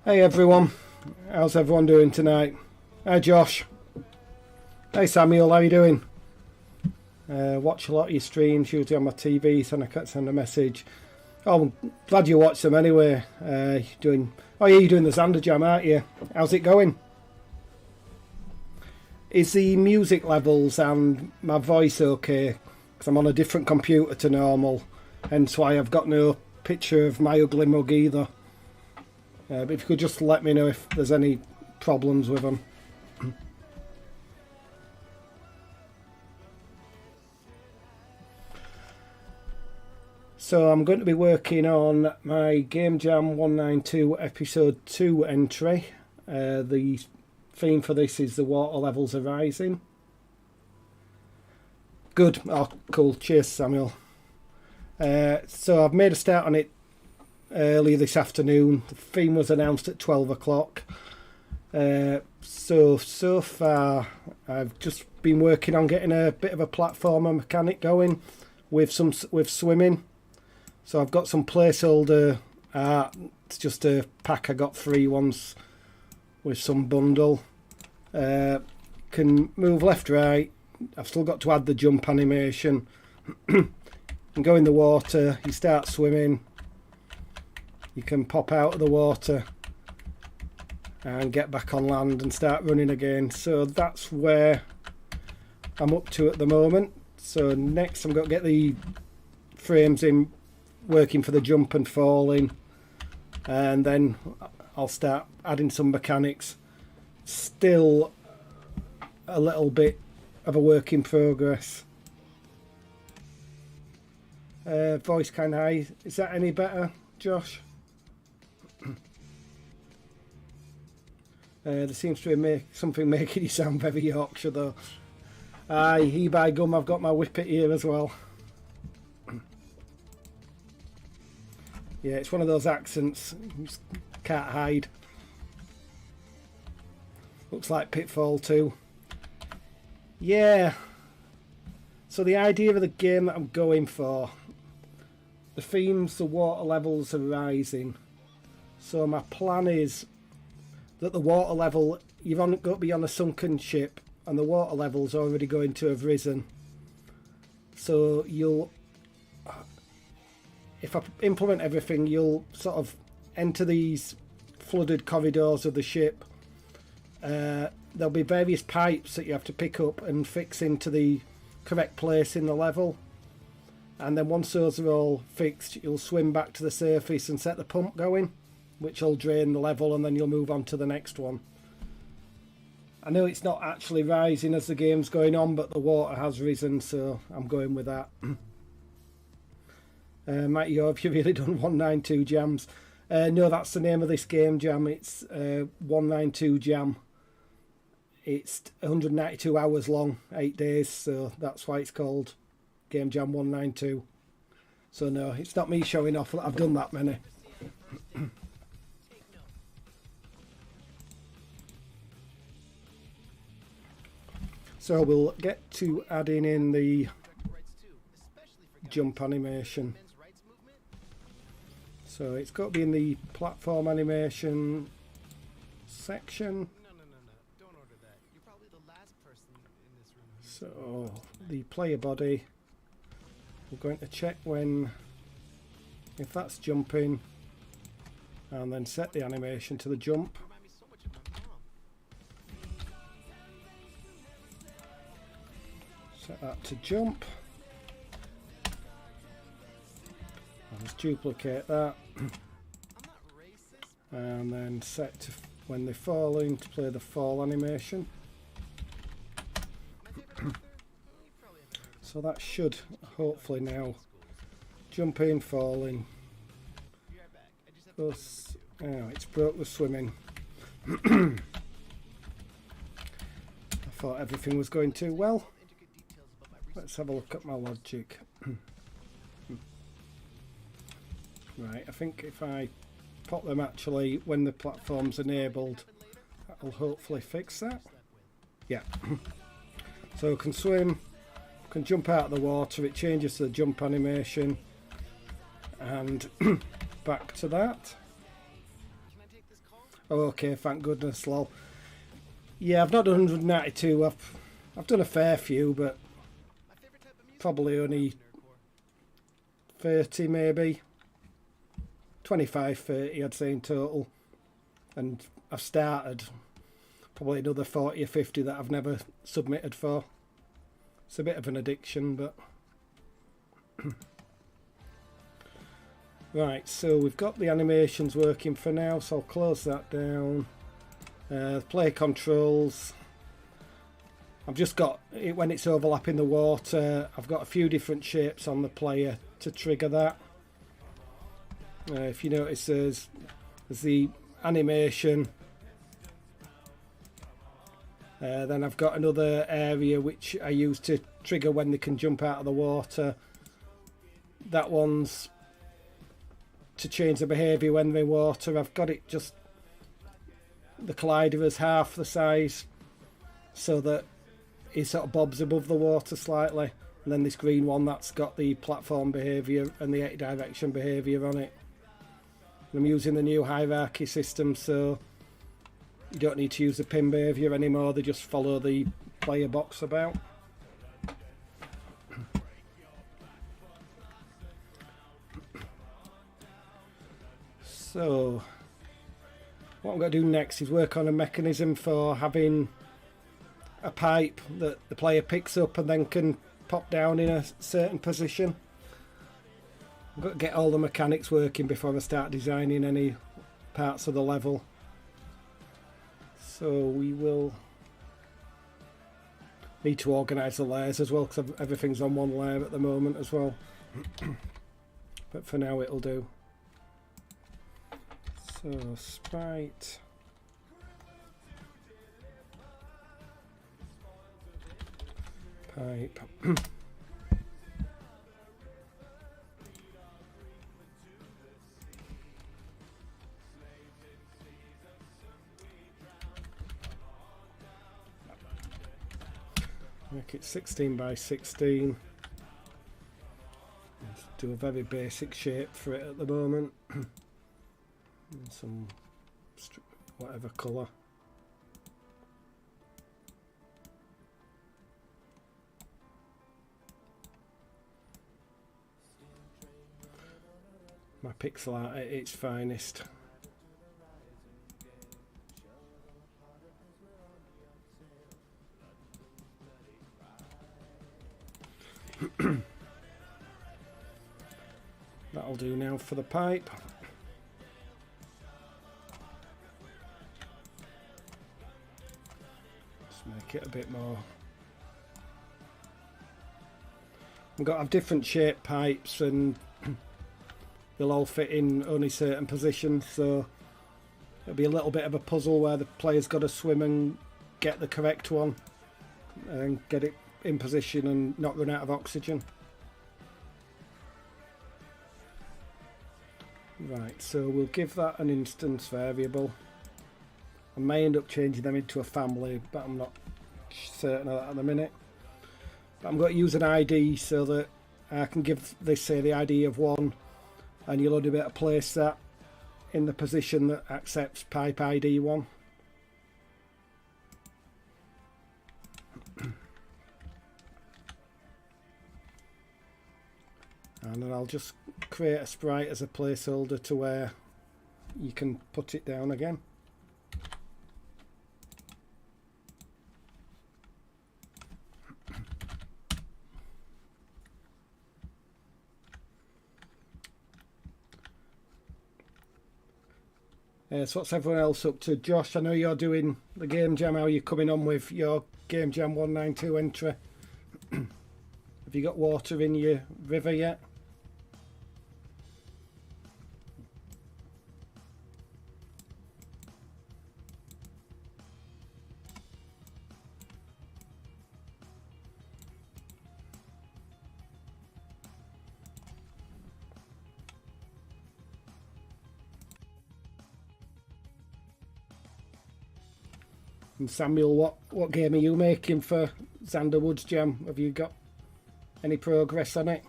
Hey everyone, how's everyone doing tonight? Hi Josh. Hey Samuel, how you doing? Watch a lot of your streams, usually on my TV, so I can't send a message. Oh, I'm glad you watch them anyway. You're doing the Xander Jam, aren't you? How's it going? Is the music levels and my voice okay? Because I'm on a different computer to normal, hence why I've got no picture of my ugly mug either. But if you could just let me know if there's any problems with them. So I'm going to be working on my Game Jam 192 episode 2 entry. The theme for this is the water levels are rising. Good. Oh, cool. Cheers, Samuel. So I've made a start on it earlier this afternoon. The theme was announced at 12 o'clock. So far I've just been working on getting a bit of a platformer mechanic going with swimming. So I've got some placeholder art. It's just a pack I got free once with some bundle. Can move left, right. I've still got to add the jump animation. And go in the water, you start swimming. You can pop out of the water and get back on land and start running again. So that's where I'm up to at the moment. So next I'm going to get the frames in working for the jump and falling, and then I'll start adding some mechanics. Still a little bit of a work in progress. Voice kind of high. Is that any better, Josh? There seems to be something making you sound very Yorkshire though. Aye, he by gum, I've got my whippet here as well. Yeah, it's one of those accents you just can't hide. Looks like Pitfall 2. Yeah. So the idea of the game that I'm going for, the themes, the water levels are rising. So my plan is that the water level, you've got to be on a sunken ship and the water level's already going to have risen. So if I implement everything, you'll sort of enter these flooded corridors of the ship. There'll be various pipes that you have to pick up and fix into the correct place in the level. And then once those are all fixed, you'll swim back to the surface and set the pump going, which will drain the level, and then you'll move on to the next one. I know it's not actually rising as the game's going on, but the water has risen, so I'm going with that. Matty, have you really done 192 jams? No, that's the name of this game jam. It's 192 jam. It's 192 hours long, 8 days, so that's why it's called Game Jam 192. So no, it's not me showing off that I've done that many. So we'll get to adding in the jump animation. So it's got to be in the platform animation section. Don't order that. You're probably the last person in this room. So the player body, we're going to check if that's jumping, and then set the animation to the jump. Set that to jump. I'll just duplicate that. And then set to when they're falling to play the fall animation. So that should hopefully now jump in, falling. Oh, it's broke the swimming. I thought everything was going too well. Let's have a look at my logic. Right, I think if I pop them actually when the platform's enabled, that'll hopefully fix that. Yeah. So can swim, can jump out of the water, it changes to the jump animation, and back to that. Oh, okay, thank goodness, lol. Yeah, I've not done 192. I've done a fair few, but My favorite type of music. probably only Nerdcore. 30 maybe. 25, 30 I'd say in total. And I've started probably another 40 or 50 that I've never submitted for. It's a bit of an addiction, but... Right, so we've got the animations working for now, so I'll close that down. Play controls. I've just got it when it's overlapping the water. I've got a few different shapes on the player to trigger that. If you notice, there's the animation. Then I've got another area which I use to trigger when they can jump out of the water. That one's to change the behaviour when they're in water. I've got it just the collider is half the size so that he sort of bobs above the water slightly, and then this green one that's got the platform behaviour and the 8 direction behaviour on it. And I'm using the new hierarchy system, so you don't need to use the pin behaviour anymore, they just follow the player box about. So what I'm going to do next is work on a mechanism for having a pipe that the player picks up and then can pop down in a certain position. I've got to get all the mechanics working before I start designing any parts of the level. So we will need to organise the layers as well, because everything's on one layer at the moment as well. But for now it'll do. So sprite. Pipe. Make it 16 by 16. Let's do a very basic shape for it at the moment. Some whatever colour. My pixel art at its finest. That'll do now for the pipe. Let's make it a bit more. We've got to have different shaped pipes and they'll all fit in only certain positions, so it'll be a little bit of a puzzle where the player's got to swim and get the correct one and get it in position and not run out of oxygen. Right, so we'll give that an instance variable. I may end up changing them into a family, but I'm not certain of that at the minute. But I'm going to use an ID so that I can give this, say, the ID of 1, and you'll only be able to place that in the position that accepts pipe ID 1. And then I'll just create a sprite as a placeholder to where you can put it down again. So what's everyone else up to? Josh, I know you're doing the Game Jam. How are you coming on with your Game Jam 192 entry? Have you got water in your river yet? And Samuel, what game are you making for Xander Woods Jam? Have you got any progress on it?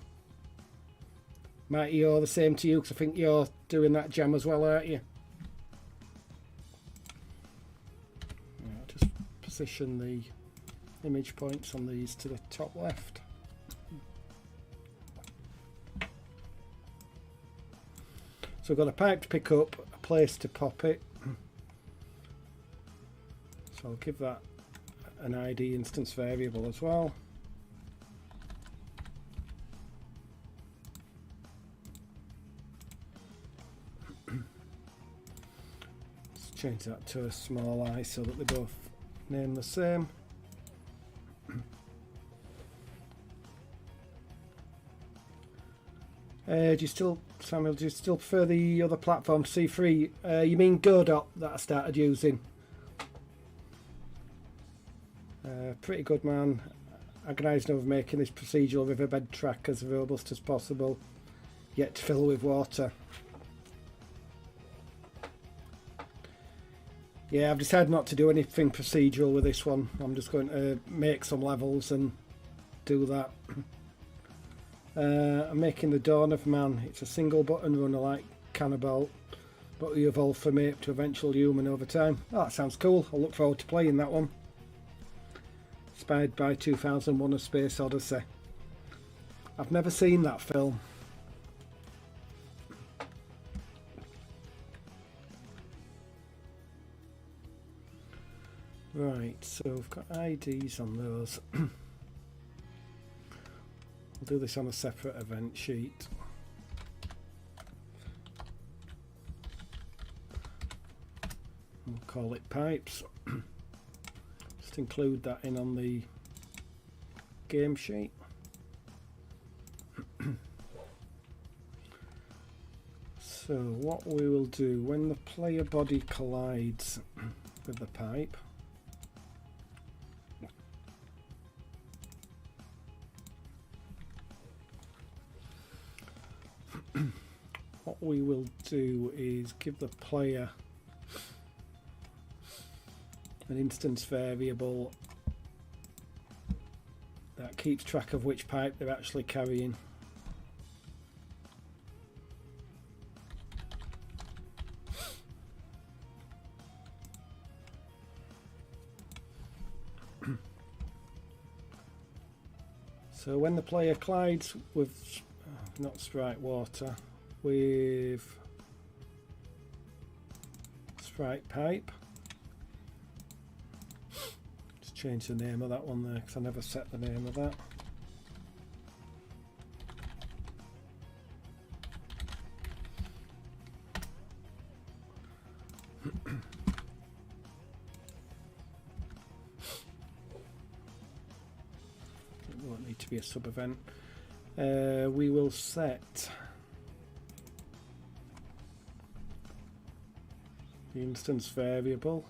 Mighty, you're the same to you, because I think you're doing that jam as well, aren't you? position the image points on these to the top left. So we've got a pipe to pick up, a place to pop it. So I'll give that an ID instance variable as well. Let's change that to a small I so that they both name the same. Do you still, Samuel, do you still prefer the other platform C3? You mean Godot that I started using? Pretty good, man. Agonising over making this procedural riverbed track as robust as possible, yet to fill with water. Yeah, I've decided not to do anything procedural with this one. I'm just going to make some levels and do that. I'm making the Dawn of Man. It's a single button runner like Cannibal, but we evolve from ape to eventual human over time. Oh, that sounds cool. I'll look forward to playing that one. Inspired by 2001: A Space Odyssey. I've never seen that film. Right, so we've got IDs on those. We'll do this on a separate event sheet. We'll call it pipes. Just include that in on the game sheet. So what we will do when the player body collides with the pipe, what we will do is give the player an instance variable that keeps track of which pipe they're actually carrying. So when the player collides with not Sprite water, with Sprite pipe, just change the name of that one there because I never set the name of that. It won't need to be a sub event. We will set the instance variable,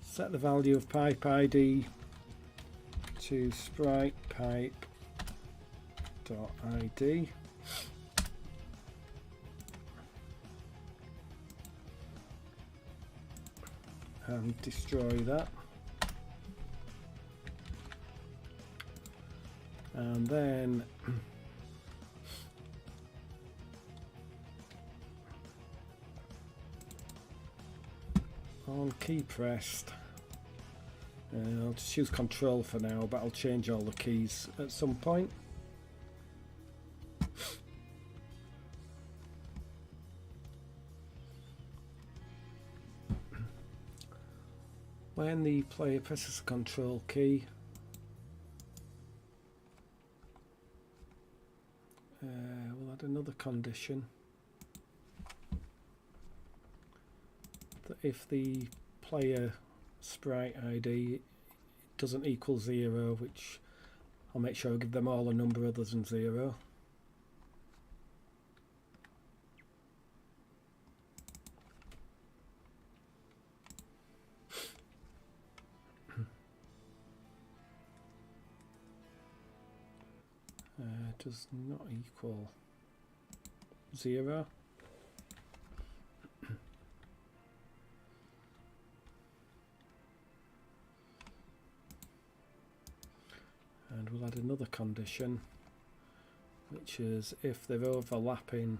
set the value of pipe ID to sprite pipe dot ID, and destroy that. And then on key pressed, I'll just use control for now, but I'll change all the keys at some point. When the player presses the control key, we'll add another condition that if the player sprite ID doesn't equal 0, which I'll make sure I give them all a number other than 0. Does not equal 0. And we'll add another condition, which is if they're overlapping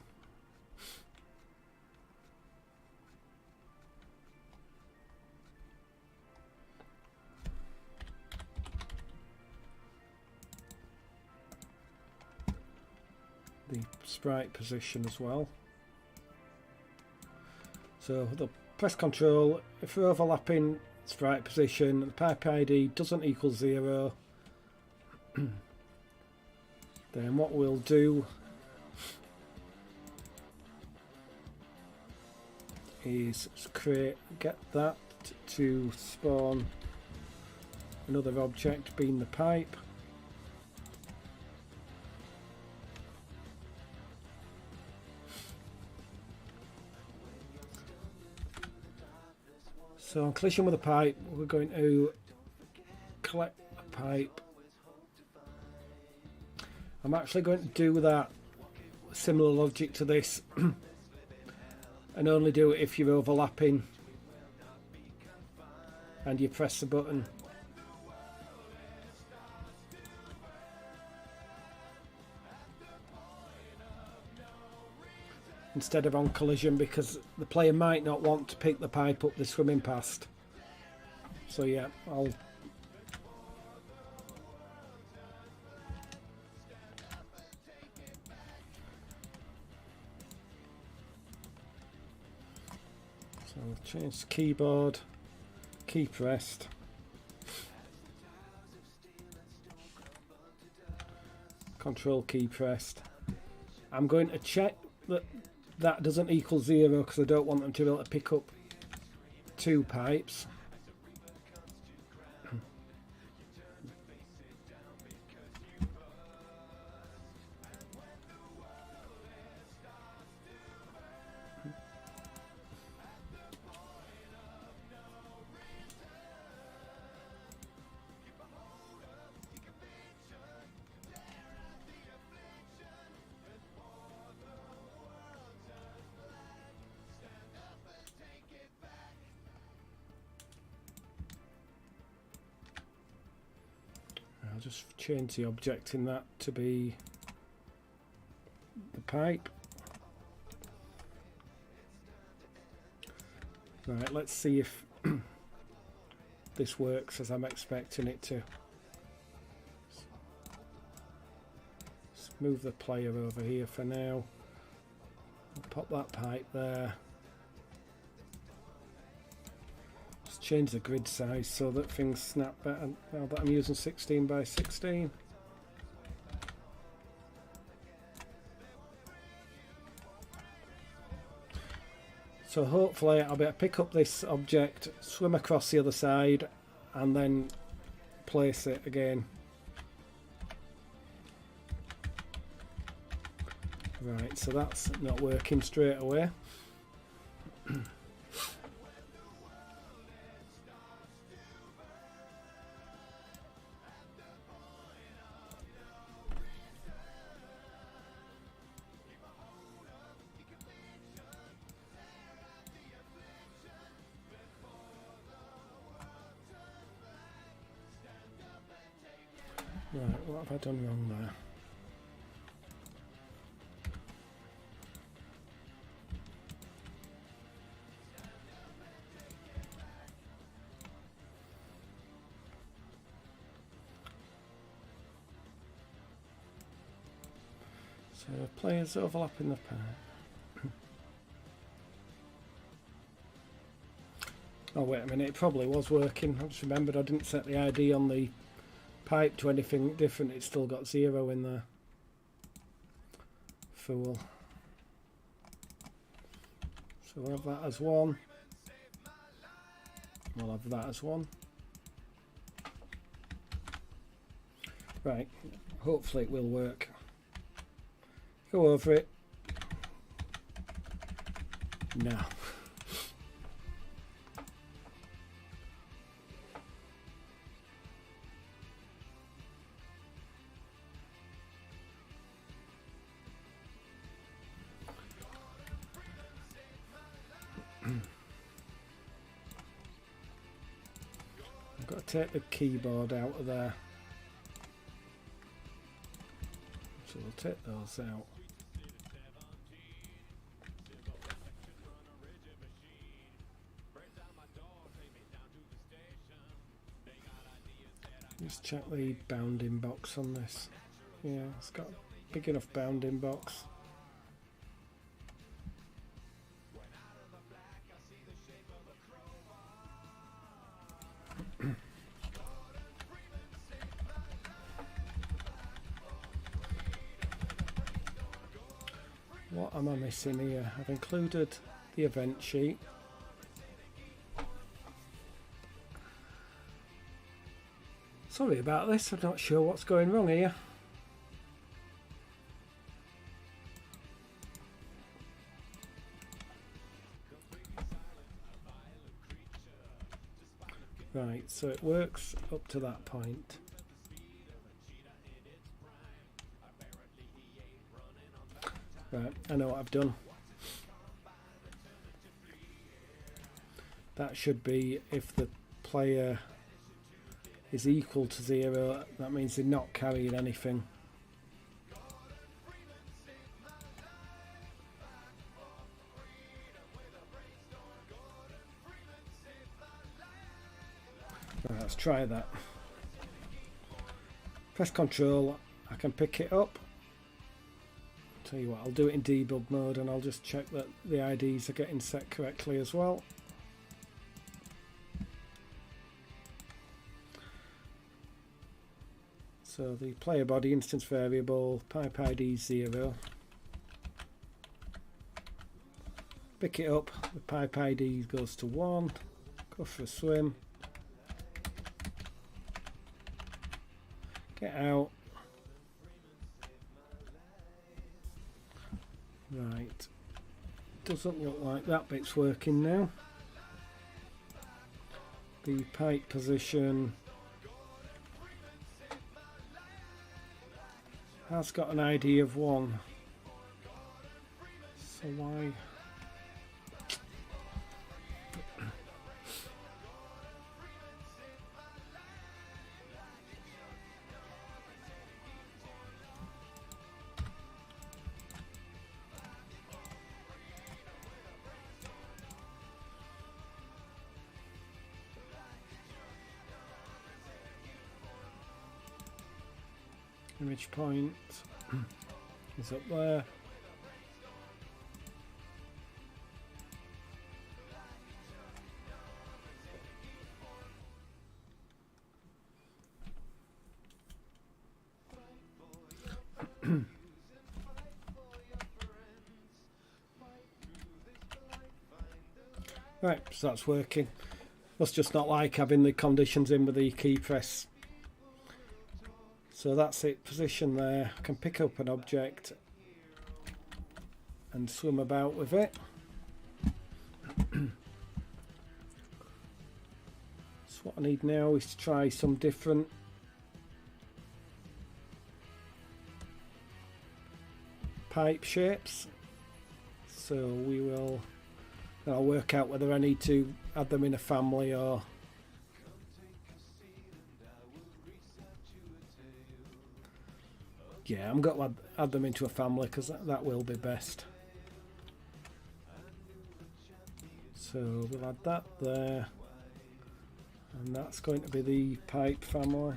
the sprite position as well. So the press control, if we're overlapping sprite position, the pipe ID doesn't equal 0, then what we'll do is get that to spawn another object being the pipe. So on collision with a pipe, we're going to collect a pipe. I'm actually going to do that similar logic to this and only do it if you're overlapping and you press the button. Instead of on collision, because the player might not want to pick the pipe up they're swimming past. So yeah, I'll change the keyboard, key pressed. Control key pressed. I'm going to check that doesn't equal 0 because I don't want them to be able to pick up 2 pipes. I'll just change the object in that to be the pipe. Right, let's see if this works as I'm expecting it to. Let's move the player over here for now. Pop that pipe there. Change the grid size so that things snap better now that I'm using 16 by 16. So hopefully I'll be able to pick up this object, swim across the other side and then place it again. Right, so that's not working straight away. Right, what have I done wrong there? So players overlapping the pipe. Oh wait a minute, it probably was working. I just remembered I didn't set the ID on the pipe to anything different. It's still got 0 in there. Fool. So we'll have that as 1. We'll have that as 1. Right, hopefully it will work. Go over it. No. I've got to take the keyboard out of there. So we'll take those out. Just check the bounding box on this. Yeah, it's got big enough bounding box. What am I missing here? I've included the event sheet. Sorry about this, I'm not sure what's going wrong here. Right, so it works up to that point. Right, I know what I've done. That should be if the player is equal to 0, that means they're not carrying anything. Right, let's try that. Press Control, I can pick it up. Tell you what, I'll do it in debug mode and I'll just check that the IDs are getting set correctly as well. So the player body instance variable, pipe ID 0. Pick it up, the pipe ID goes to 1, go for a swim. Get out. Right, doesn't look like that bit's working now. The pipe position has got an ID of 1. So why? Image point is up there. Right, so that's working. Must just not like having the conditions in with the key press. So that's it, position there. I can pick up an object and swim about with it. So what I need now is to try some different pipe shapes. So I'll work out whether I need to add them in a family or yeah, I'm going to add them into a family because that will be best. So we'll add that there, and that's going to be the pipe family.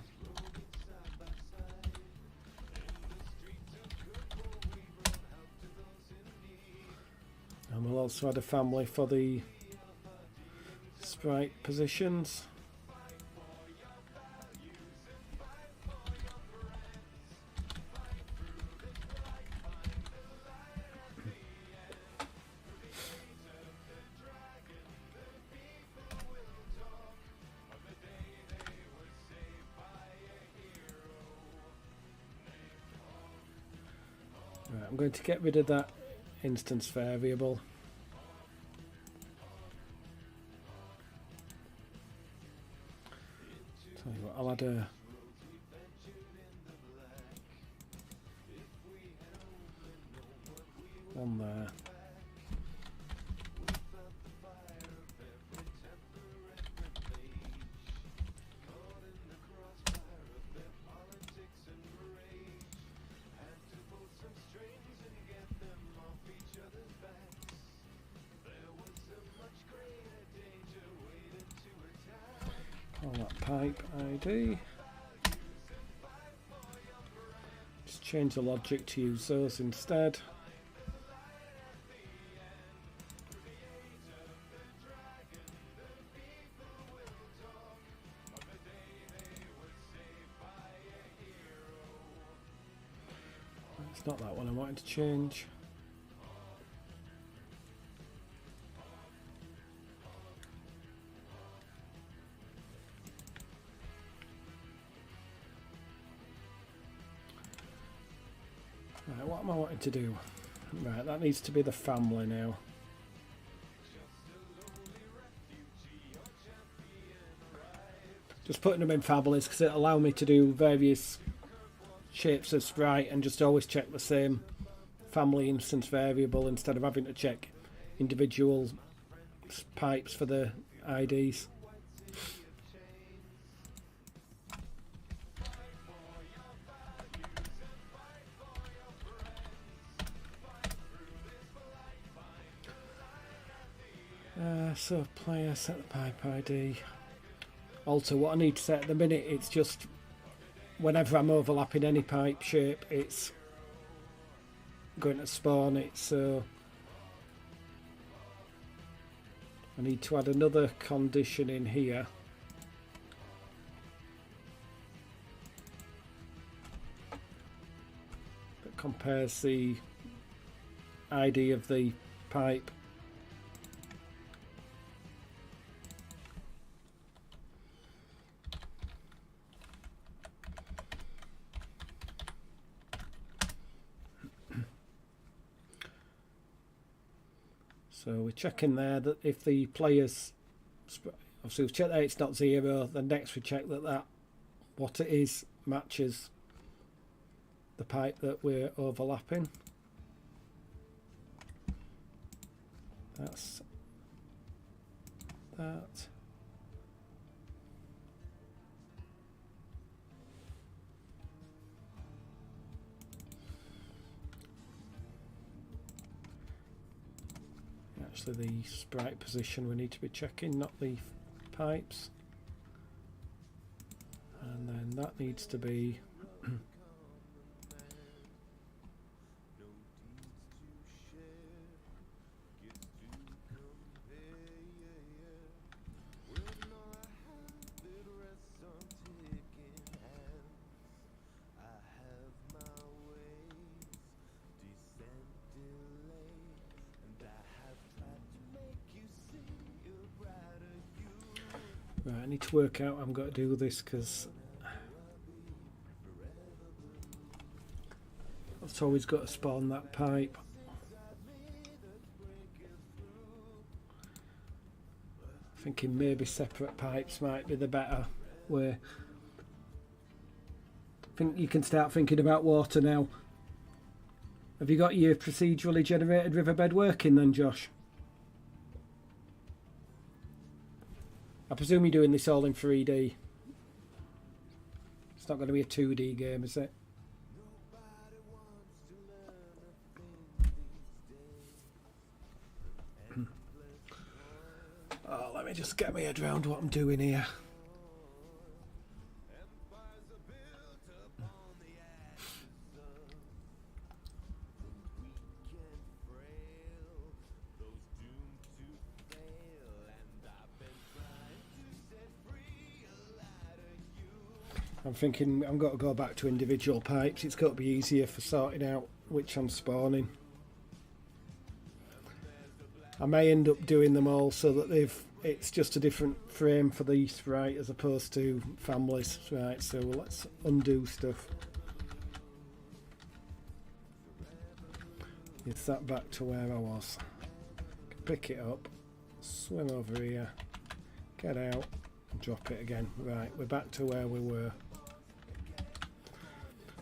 And we'll also add a family for the sprite positions. Right, I'm going to get rid of that instance variable. Tell you what, I'll add a one there. Call that pipe ID. Just change the logic to use those instead. It's not that one I wanted to change. Right, what am I wanting to do? Right, that needs to be the family now. Just putting them in families because it'll allow me to do various shapes of sprite and just always check the same family instance variable instead of having to check individual pipes for the IDs. So player, set the pipe ID. Also, what I need to set at the minute, it's just whenever I'm overlapping any pipe shape, it's going to spawn it. So I need to add another condition in here. That compares the ID of the pipe. So we're checking there that if the players, obviously we've checked that it's not 0, then next we check that what it is matches the pipe that we're overlapping. That's that. Actually, the sprite position we need to be checking, not the pipes. And then that needs to be right. I need to work out how I'm going to do this because I've always got to spawn that pipe. Thinking maybe separate pipes might be the better way. I think you can start thinking about water now. Have you got your procedurally generated riverbed working then, Josh? I presume you're doing this all in 3D. It's not going to be a 2D game, is it? Oh, let me just get my head around what I'm doing here. I'm thinking I've got to go back to individual pipes. It's got to be easier for sorting out which I'm spawning. I may end up doing them all so that it's just a different frame for the sprite as opposed to families. Right, so let's undo stuff. It's that back to where I was. Pick it up, swim over here, get out, and drop it again. Right, we're back to where we were.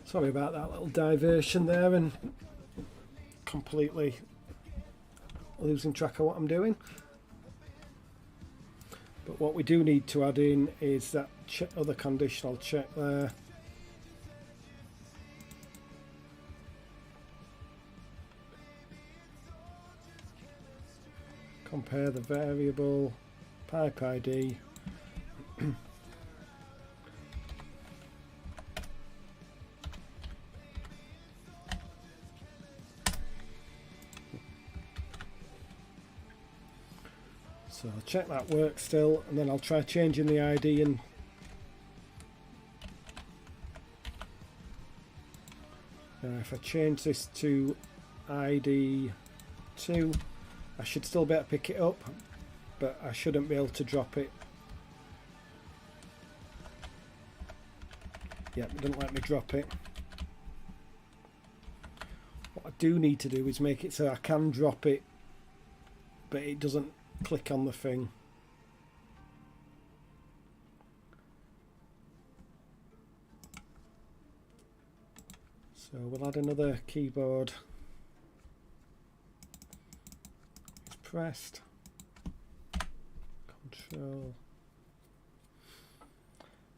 Sorry about that little diversion there and completely losing track of what I'm doing. But what we do need to add in is that other conditional check there. Compare the variable pipe ID So I'll check that works still, and then I'll try changing the ID. And if I change this to ID 2, I should still be able to pick it up, but I shouldn't be able to drop it. Yep, it doesn't let me drop it. What I do need to do is make it so I can drop it, but it doesn't click on the thing. So we'll add another keyboard. It's pressed. Control.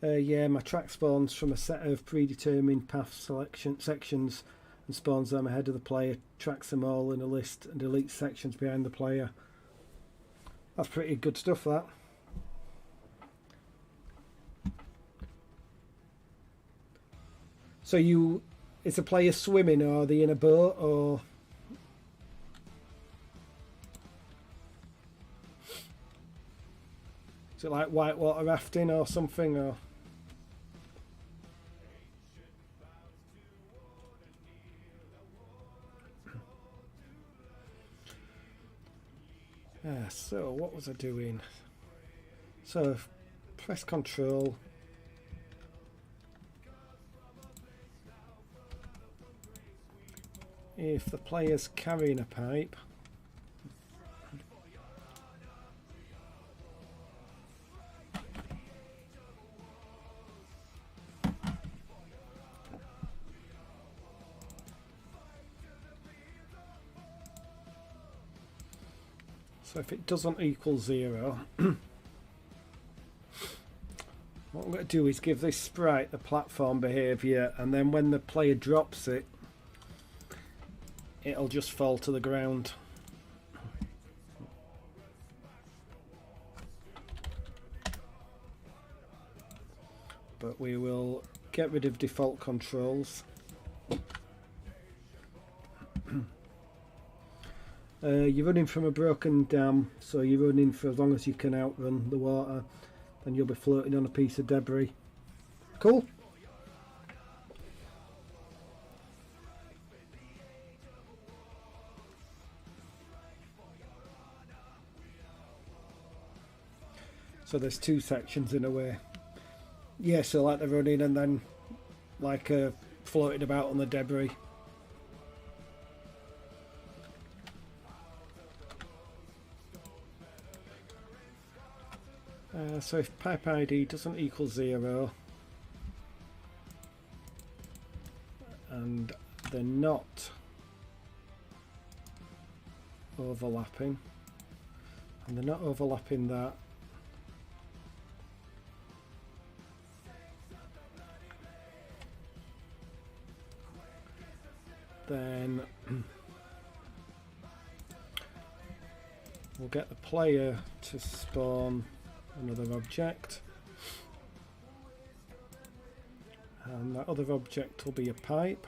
Yeah, my track spawns from a set of predetermined path selection sections and spawns them ahead of the player, tracks them all in a list and deletes sections behind the player. That's pretty good stuff, that. So is a player swimming, or are they in a boat, or is it like whitewater rafting or something, or? So what was I doing? So press Control. If the player's carrying a pipe, so if it doesn't equal 0, what I'm going to do is give this sprite the platform behaviour, and then when the player drops it, it'll just fall to the ground. But we will get rid of default controls. You're running from a broken dam, so you're running for as long as you can outrun the water, then you'll be floating on a piece of debris. Cool. So there's two sections in a way. Yeah, so like they're running and then like floating about on the debris. So if pipe ID doesn't equal 0 and they're not overlapping, that, then we'll get the player to spawn another object, and that other object will be a pipe.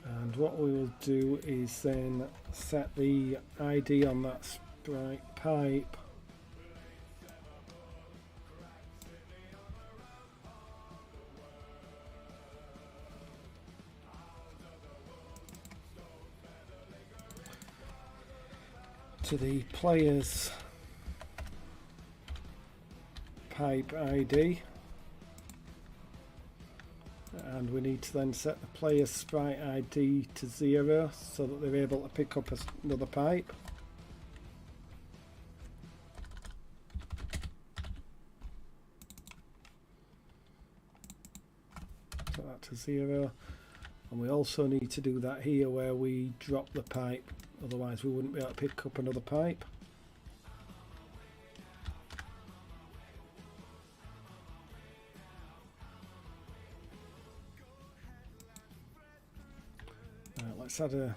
And what we will do is then set the ID on that sprite pipe to the player's pipe ID, and we need to then set the player's sprite ID to 0 so that they're able to pick up another pipe. Set that to 0, and we also need to do that here where we drop the pipe, otherwise we wouldn't be able to pick up another pipe. Let's add a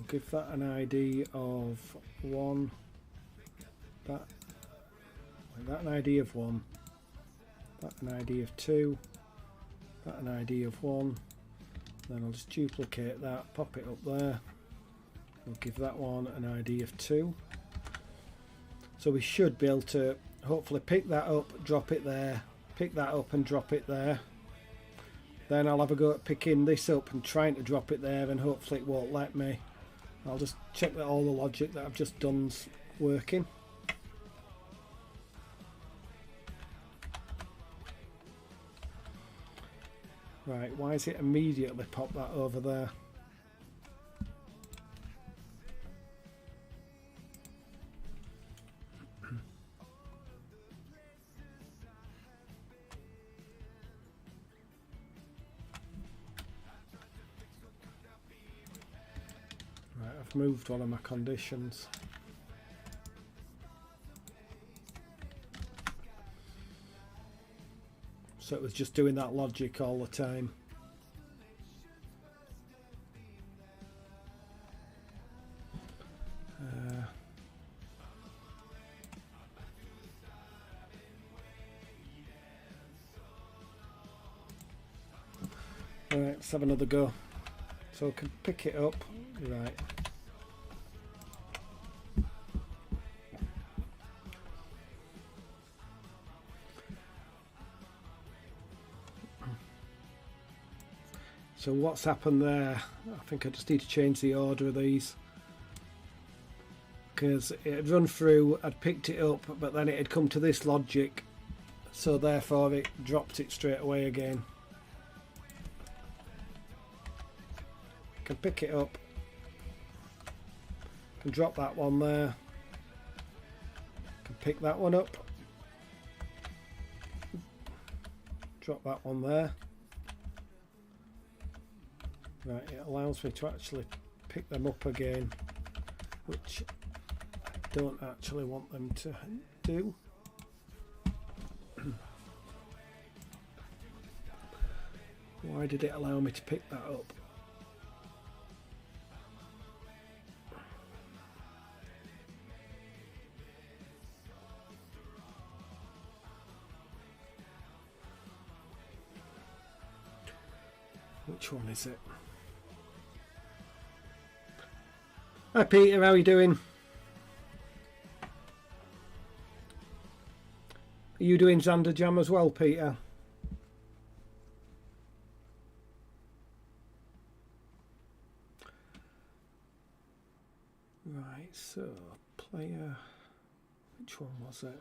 give that an ID of 1. That an ID of 1. That an ID of 2. That an ID of 1. Then I'll just duplicate that, pop it up there. We'll give that one an ID of 2. So we should be able to hopefully pick that up, drop it there, pick that up and drop it there. Then I'll have a go at picking this up and trying to drop it there, and hopefully it won't let me. I'll just check that all the logic that I've just done's working. Right, why is it immediately popped that over there? Right, I've moved one of my conditions. So it was just doing that logic all the time. Right, let's have another go. So I can pick it up. Right. So what's happened there? I think I just need to change the order of these, because it had run through, I'd picked it up, but then it had come to this logic, so therefore it dropped it straight away again. Can pick it up, can drop that one there, can pick that one up, drop that one there. Right, it allows me to actually pick them up again, which I don't actually want them to do. Why did it allow me to pick that up? Which one is it? Hi Peter, how are you doing? Are you doing Xander Jam as well, Peter? Right, so player, which one was it?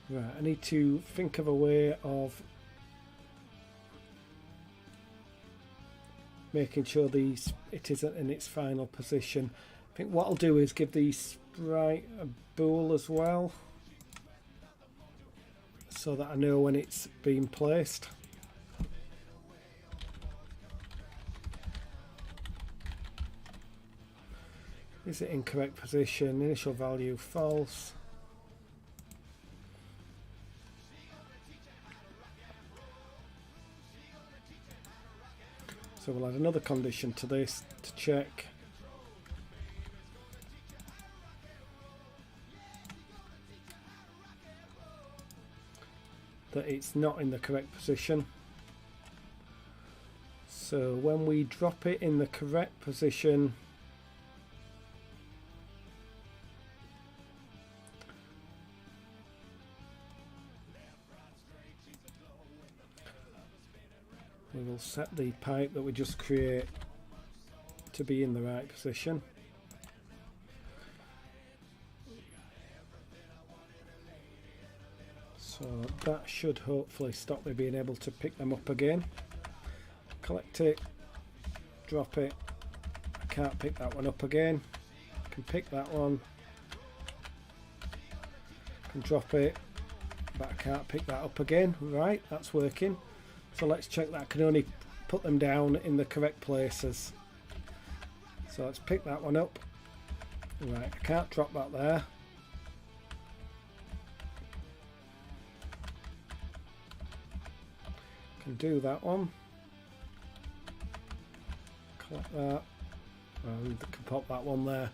Right, I need to think of a way of making sure it isn't in its final position. I think what I'll do is give the sprite a bool as well, so that I know when it's being placed. Is it in correct position? Initial value false. So we'll add another condition to this to check. That it's not in the correct position. So when we drop it in the correct position, we will set the pipe that we just create to be in the right position. So that should hopefully stop me being able to pick them up again. Collect it, drop it. I can't pick that one up again. I can pick that one, can drop it, but I can't pick that up again. Right, that's working. So let's check that I can only put them down in the correct places. So let's pick that one up. Right, I can't drop that there. Can do that one. Collect that. And can pop that one there.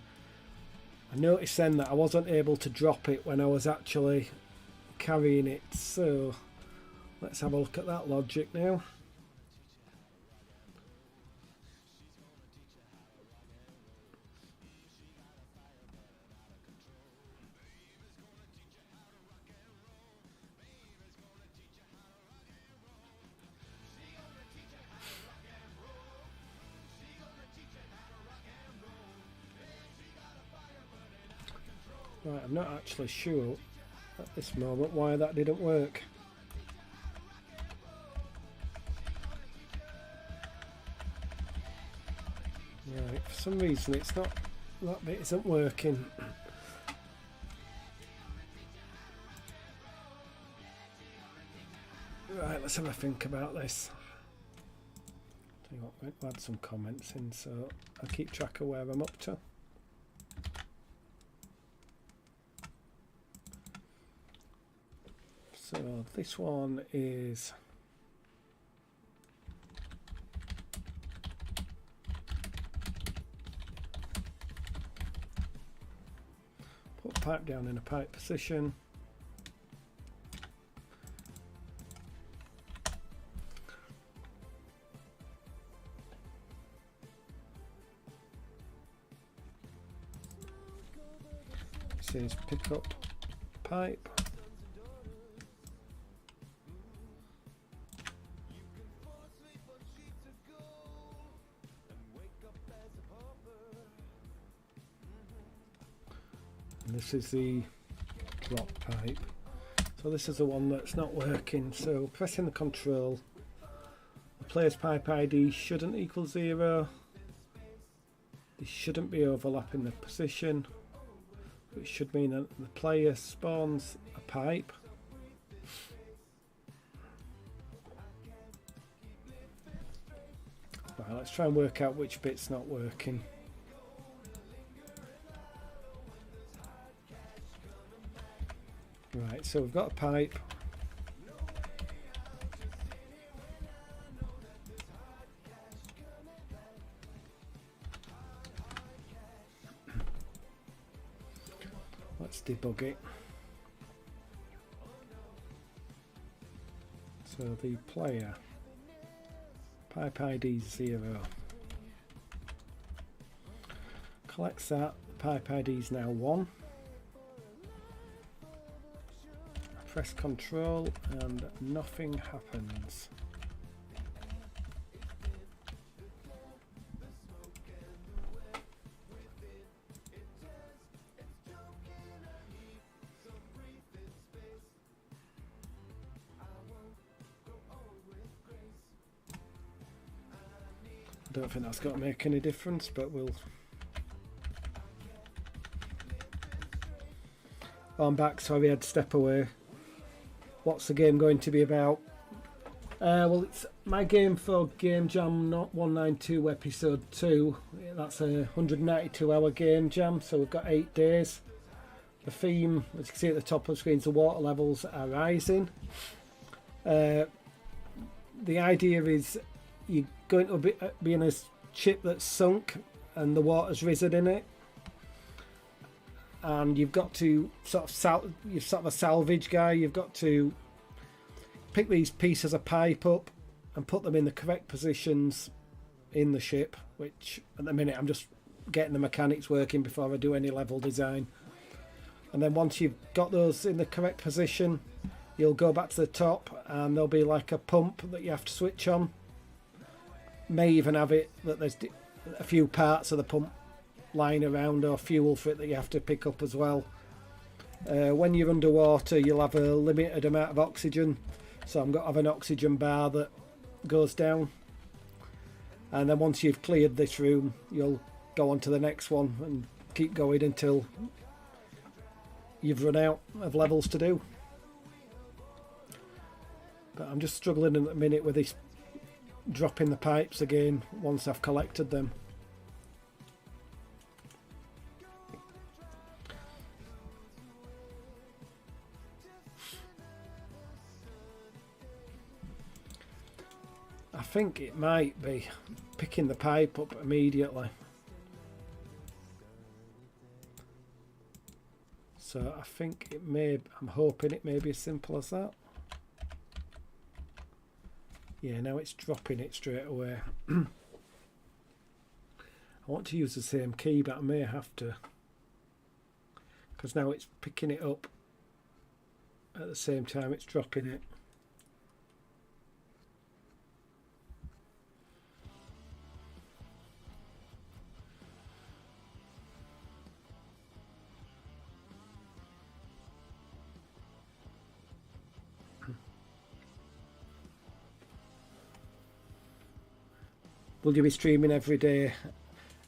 I noticed then that I wasn't able to drop it when I was actually carrying it, so let's have a look at that logic now. Right, I'm not actually sure at this moment why that didn't work. Right, for some reason it's not, that bit isn't working. Right, let's have a think about this. Tell you what, we'll add some comments in so I'll keep track of where I'm up to. So this one is put pipe down in a pipe position. It says pick up pipe. This is the drop pipe, so this is the one that's not working. So pressing the control, the player's pipe ID shouldn't equal 0. This shouldn't be overlapping the position, which should mean that the player spawns a pipe. Right, let's try and work out which bit's not working. Right, so we've got a pipe. Let's debug it. So the player pipe ID 0 collects that. Pipe ID is now 1. Press control and nothing happens. I don't think that's got to make any difference, but we'll... Oh, I'm back, sorry I had to step away. What's the game going to be about? Well, it's my game for Game Jam 192 episode 2. That's a 192-hour game jam, so we've got 8 days. The theme, as you can see at the top of the screen, is the water levels are rising. The idea is you're going to be in a ship that's sunk and the water's risen in it. And you've got to you're sort of a salvage guy. You've got to pick these pieces of pipe up and put them in the correct positions in the ship, which at the minute I'm just getting the mechanics working before I do any level design. And then once you've got those in the correct position, you'll go back to the top and there'll be like a pump that you have to switch on. May even have it that there's a few parts of the pump lying around or fuel for it that you have to pick up as well. When you're underwater, you'll have a limited amount of oxygen, so I'm going to have an oxygen bar that goes down, and then once you've cleared this room you'll go on to the next one and keep going until you've run out of levels to do. But I'm just struggling at the minute with this dropping the pipes again once I've collected them. I think it might be picking the pipe up immediately. So I think it may, I'm hoping it may be as simple as that. Yeah, now it's dropping it straight away. I want to use the same key, but I may have to, because now it's picking it up at the same time it's dropping it. Will you be streaming every day?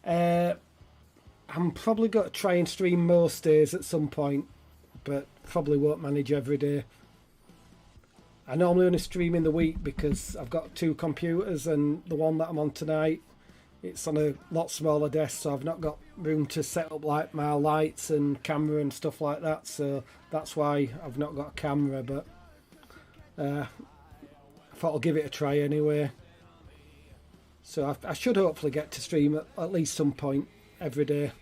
I'm probably going to try and stream most days at some point, but probably won't manage every day. I normally only stream in the week because I've got 2 computers, and the one that I'm on tonight, it's on a lot smaller desk, so I've not got room to set up like my lights and camera and stuff like that, so that's why I've not got a camera, but I thought I'll give it a try anyway. So I should hopefully get to stream at least some point every day.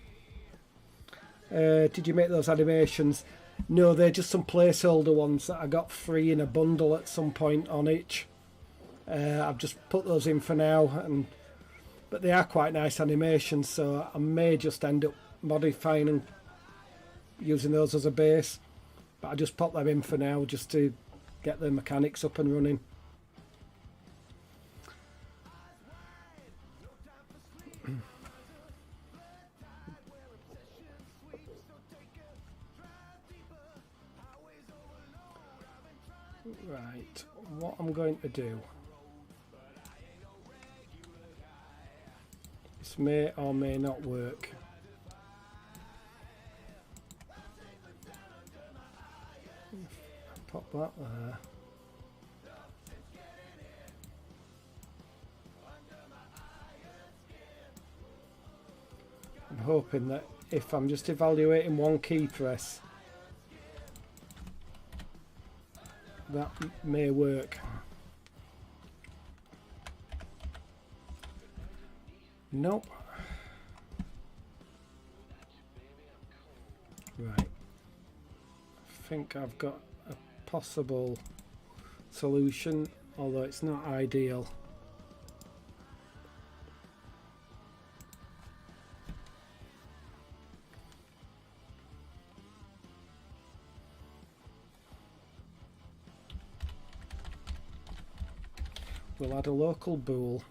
Did you make those animations? No, they're just some placeholder ones that I got free in a bundle at some point on itch. I've just put those in for now, but they are quite nice animations, so I may just end up modifying and using those as a base. But I just pop them in for now just to get the mechanics up and running. Right, what I'm going to do, this may or may not work. Pop that there. I'm hoping that if I'm just evaluating one key press, that may work. Nope. Right. I think I've got a possible solution, although it's not ideal. We'll add a local bool.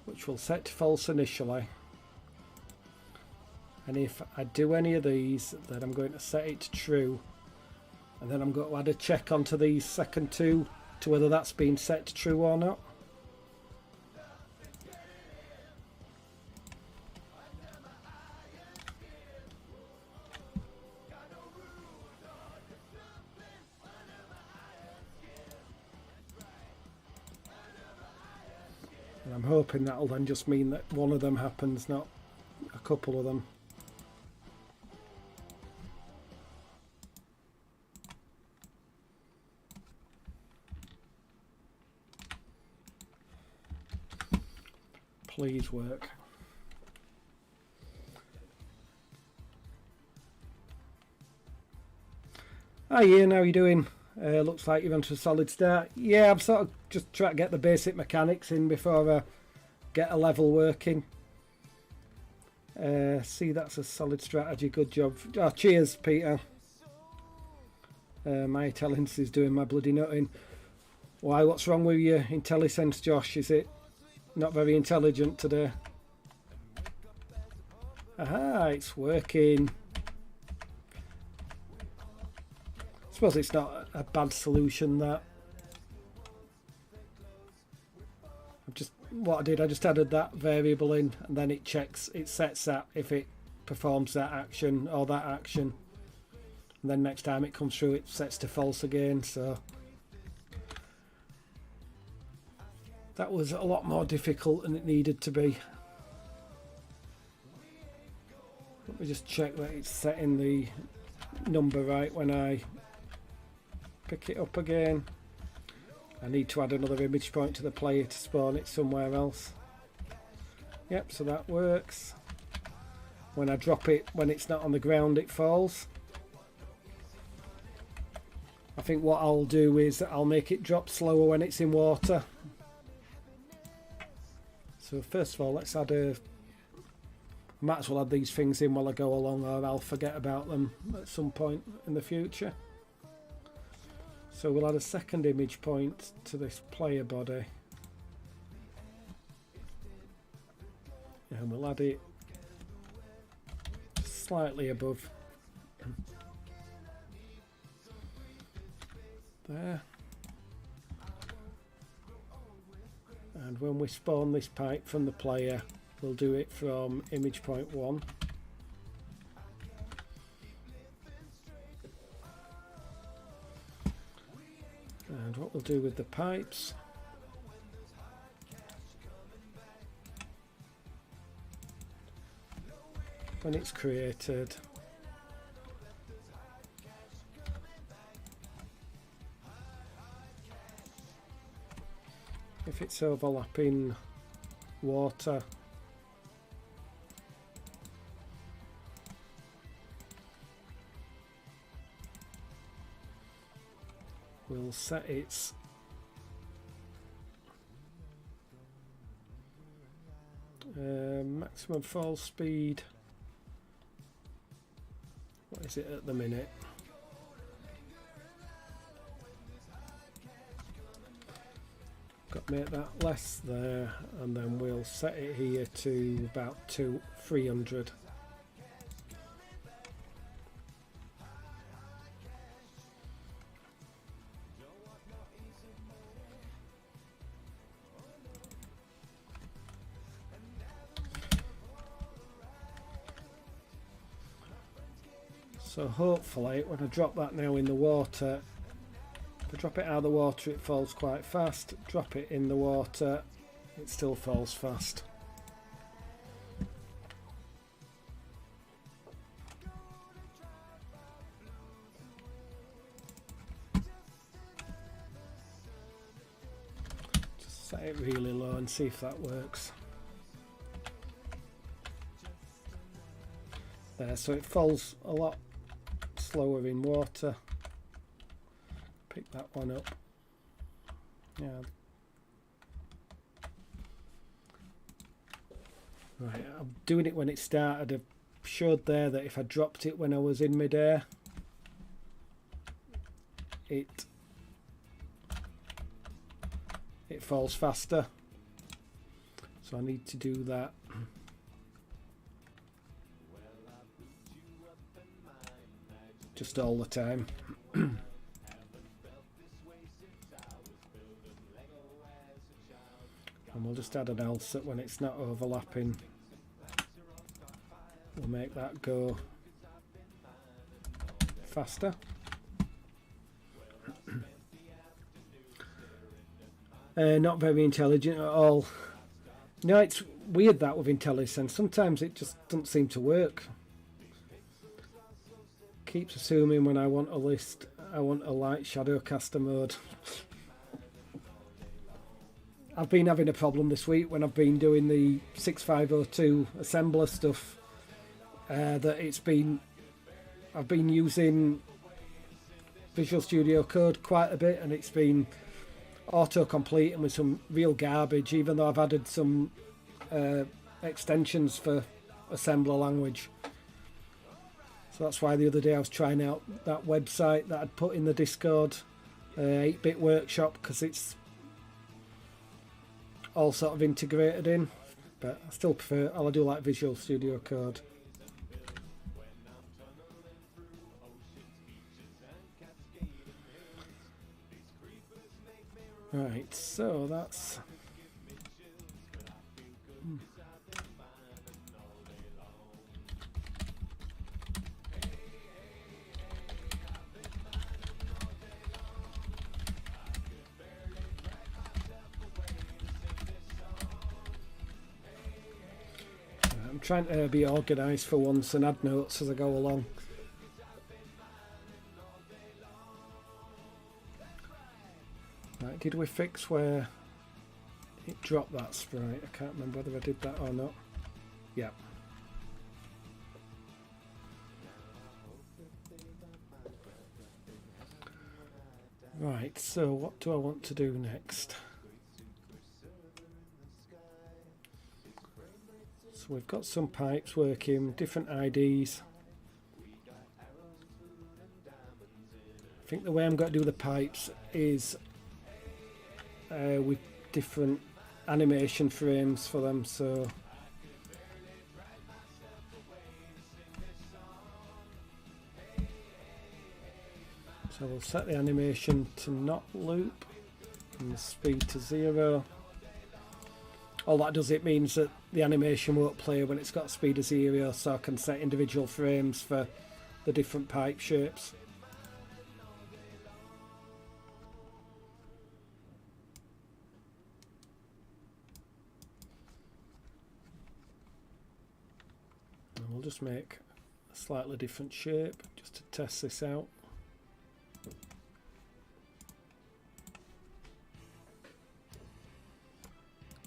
Which will set to false initially. And if I do any of these, then I'm going to set it to true. And then I'm going to add a check onto these second 2 to whether that's been set to true or not. And I'm hoping that'll then just mean that one of them happens, not a couple of them. Please work. Hi Ian, how are you doing? Looks like you're onto a solid start. Yeah, I'm sort of just trying to get the basic mechanics in before I get a level working. See, that's a solid strategy. Good job. Oh, cheers, Peter. My intelligence is doing my bloody nutting. Why, what's wrong with your IntelliSense, Josh? Is it not very intelligent today? Aha, it's working. I suppose it's not a bad solution, that. What I did, I just added that variable in, and then it checks, it sets that if it performs that action or that action. and then next time it comes through it sets to false again. So that was a lot more difficult than it needed to be. Let me just check that it's setting the number right when I pick it up again. I need to add another image point to the player to spawn it somewhere else. Yep, so that works. When I drop it, when it's not on the ground, it falls. I think what I'll do is I'll make it drop slower when it's in water. So first of all, let's add a... I might as well add these things in while I go along, or I'll forget about them at some point in the future. So we'll add a second image point to this player body. And we'll add it slightly above there. And when we spawn this pipe from the player, we'll do it from image point 1. And what we'll do with the pipes, when it's created, if it's overlapping water, we'll set its maximum fall speed. What is it at the minute? Got to make that less there, and then we'll set it here to about 300. So hopefully when I drop that now in the water, if I drop it out of the water it falls quite fast, drop it in the water it still falls fast. Just set it really low and see if that works. There, so it falls a lot slower in water. Pick that one up. Yeah. Right, I'm doing it when it started. I showed there that if I dropped it when I was in midair, it falls faster. So I need to do that. Just all the time. And we'll just add an else when it's not overlapping. We'll make that go faster. Not very intelligent at all. No, it's weird that with IntelliSense. Sometimes it just doesn't seem to work. Keeps assuming when I want a list, I want a light shadow caster mode. I've been having a problem this week when I've been doing the 6502 assembler stuff. I've been using Visual Studio Code quite a bit, and it's been auto-completing with some real garbage, even though I've added some extensions for assembler language. So that's why the other day I was trying out that website that I'd put in the Discord, 8-bit workshop, because it's all sort of integrated in, but I still prefer, I do like Visual Studio Code. Right, so that's trying to be organised for once and add notes as I go along. Right, did we fix where it dropped that sprite? I can't remember whether I did that or not. Yeah. Right, so what do I want to do next? So we've got some pipes working, different IDs. I think the way I'm going to do the pipes is with different animation frames for them, so we'll set the animation to not loop and the speed to 0. All that does, it means that the animation won't play when it's got speed of 0, so I can set individual frames for the different pipe shapes. And we'll just make a slightly different shape just to test this out.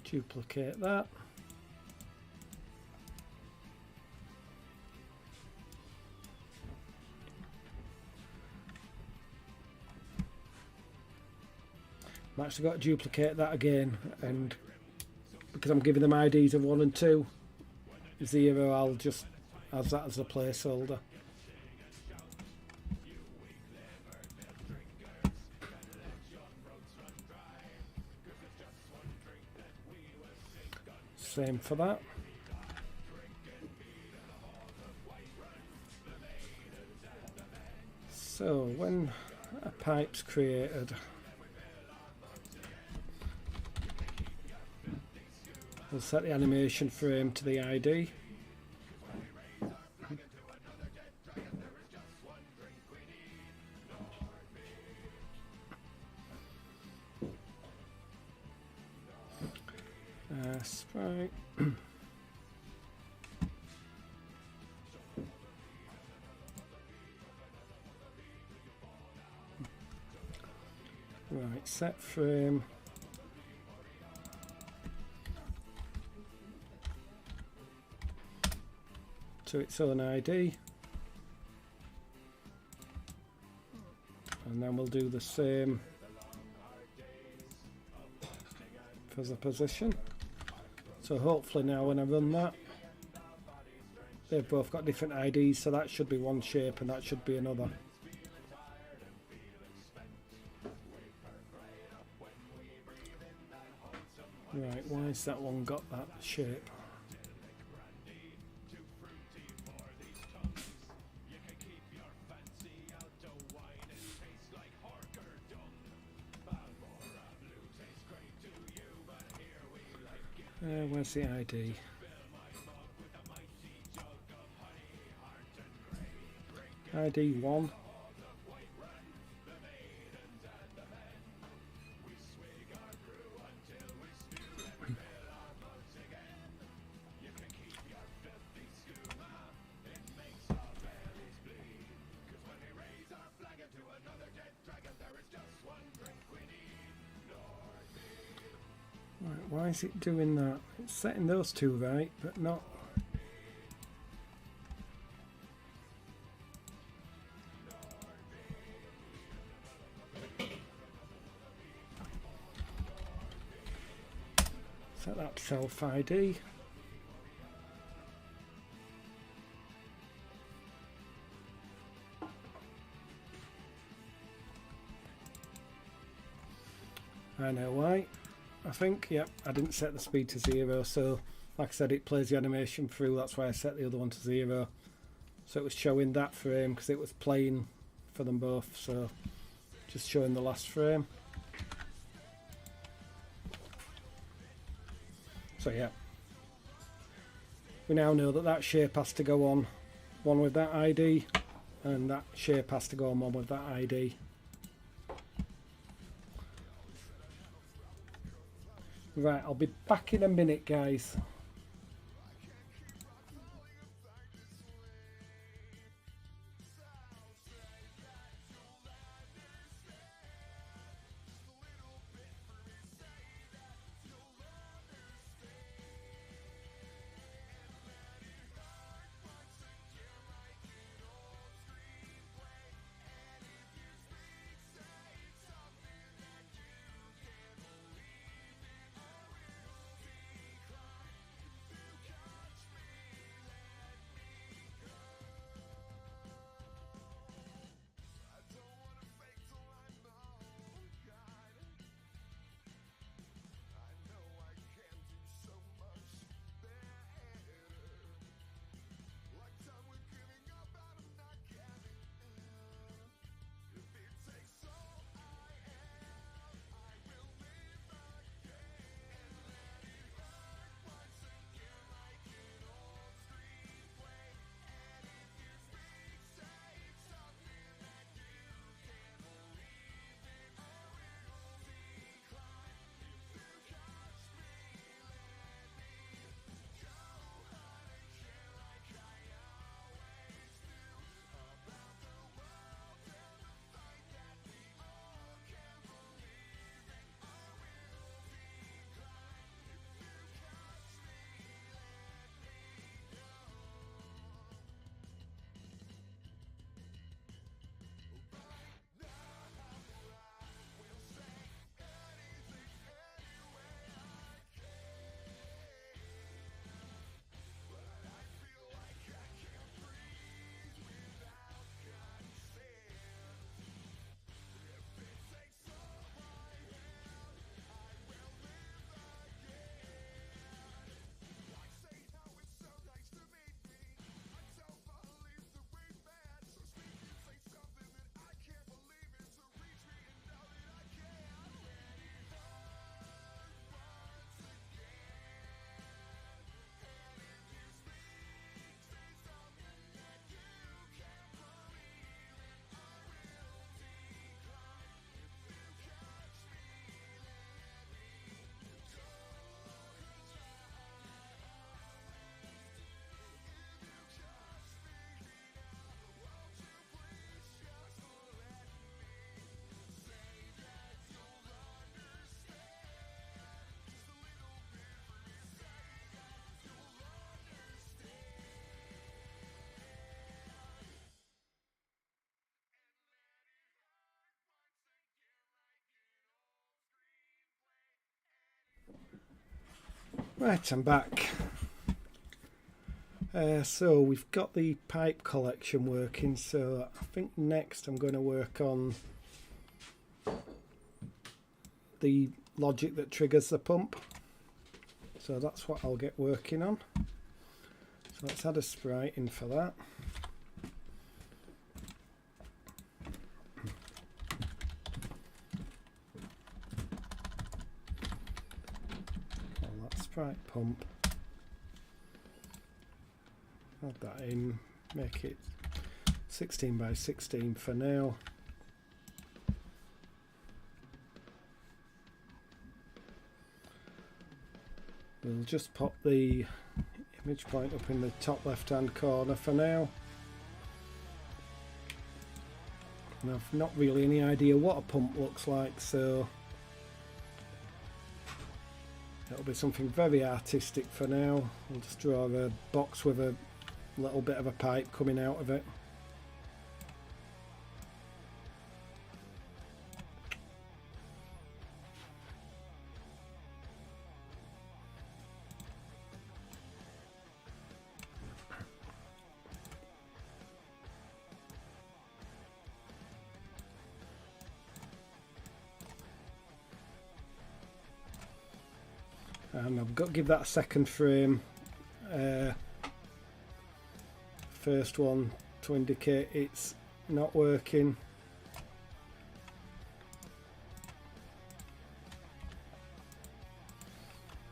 Duplicate that. I'm actually got to duplicate that again, and because I'm giving them IDs of 1 and 2, 0, I'll just have that as a placeholder. Same for that. So when a pipe's created, we'll set the animation frame to the ID. Sprite. Right, set frame. To its own ID. And then we'll do the same for the position. So hopefully now when I run that, they've both got different IDs, so that should be one shape and that should be another. Right, why has that one got that shape? Where's the ID? ID 1. Right, why is it doing that? It's setting those two right, but not. Set that to self ID. I know why. I think, yep, I didn't set the speed to 0, so like I said, it plays the animation through. That's why I set the other one to 0. So it was showing that frame because it was playing for them both, so just showing the last frame. So yeah, we now know that that shape has to go on one with that ID, and that shape has to go on one with that ID. Right, I'll be back in a minute, guys. Right, I'm back. So we've got the pipe collection working, so I think next I'm going to work on the logic that triggers the pump. So that's what I'll get working on. So let's add a sprite in for that. Call that sprite pump. Add that in, make it 16 by 16 for now. We'll just pop the image point up in the top left hand corner for now. And I've not really any idea what a pump looks like, so it'll be something very artistic for now. I'll just draw a box with a little bit of a pipe coming out of it. And I've got to give that a second frame. First one to indicate it's not working.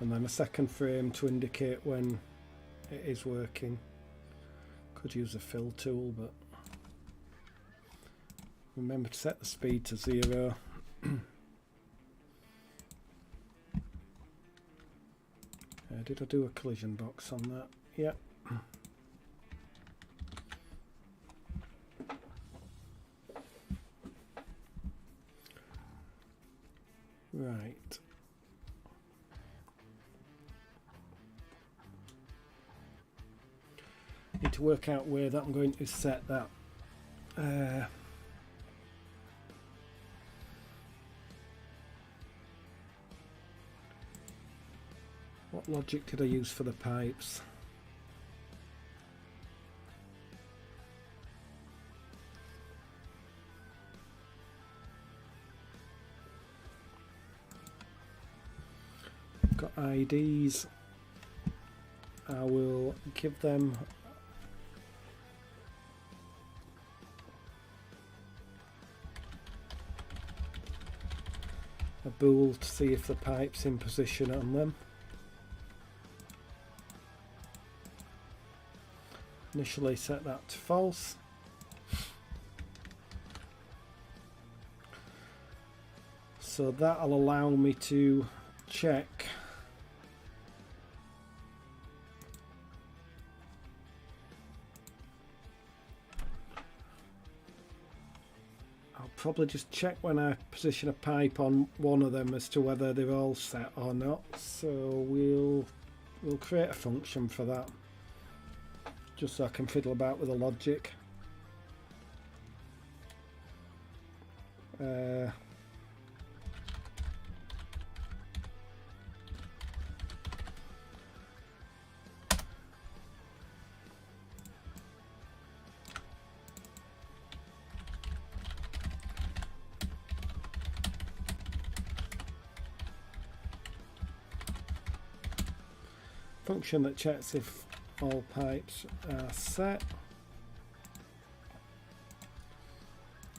And then a second frame to indicate when it is working. Could use a fill tool, but remember to set the speed to 0. Did I do a collision box on that? Yep. Right. Need to work out where that I'm going to set that. What logic did I use for the pipes? I've got IDs. I will give them a bool to see if the pipe's in position on them. Initially set that to false. So that'll allow me to check I'll probably just check when I position a pipe on one of them as to whether they're all set or not. So we'll create a function for that, just so I can fiddle about with the logic. Function that checks if all pipes are set.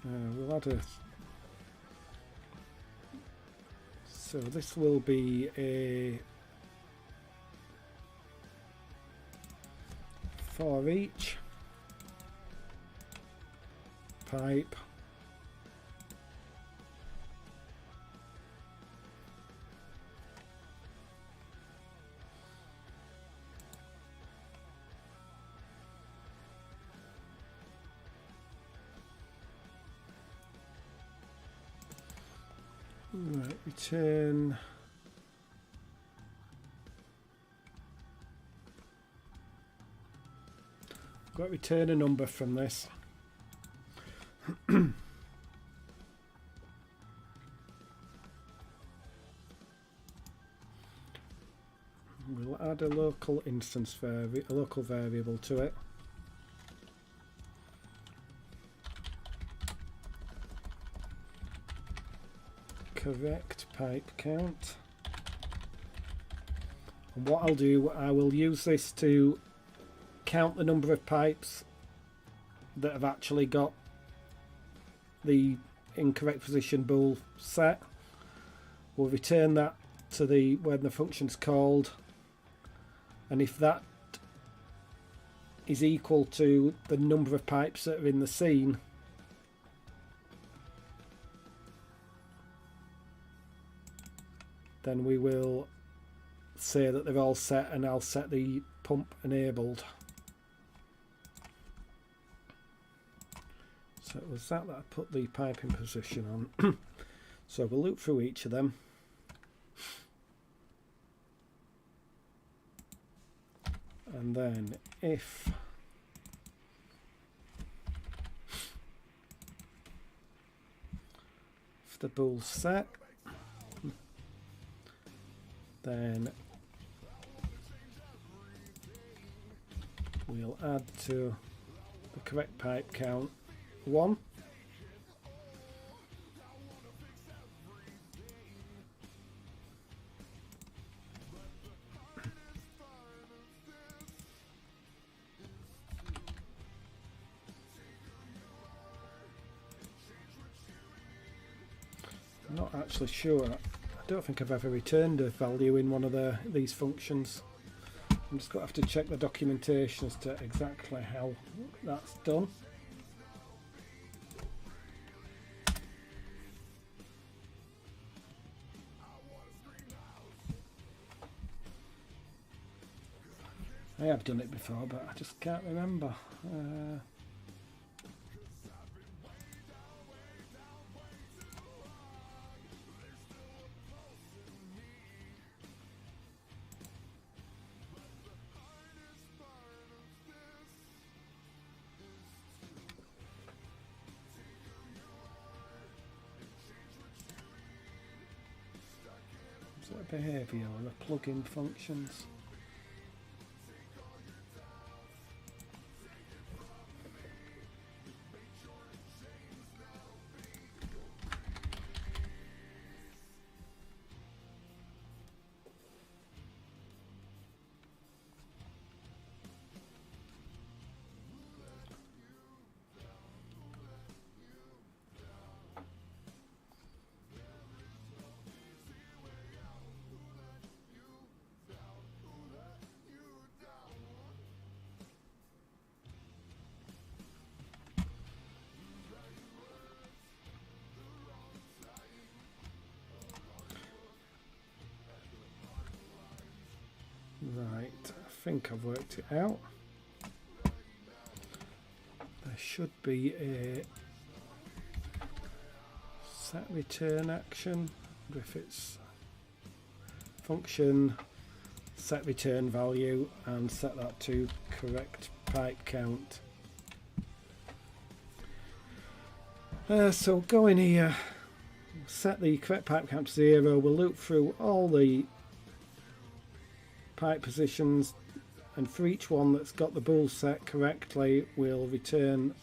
We'll add a. So this will be a for each pipe. Right, return got to return a number from this. add a local instance a local variable to it. Correct pipe count. And what I'll do, I will use this to count the number of pipes that have actually got the incorrect position bool set. We'll return that to the when the function's called, and if that is equal to the number of pipes that are in the scene, then we will say that they're all set, and I'll set the pump enabled. So it was that I put the piping position on. So we'll loop through each of them. And then if the bool's set, then we'll add to the correct pipe count 1. I'm not actually sure. I don't think I've ever returned a value in one of these functions. I'm just going to have to check the documentation as to exactly how that's done. I have done it before, but I just can't remember. Is it a behaviour or a plug-in functions? Right, I think I've worked it out. There should be a set return action. If it's function set return value and set that to correct pipe count. So go in here, set the correct pipe count to 0. We'll loop through all the pipe positions, and for each one that's got the bool set correctly, we'll return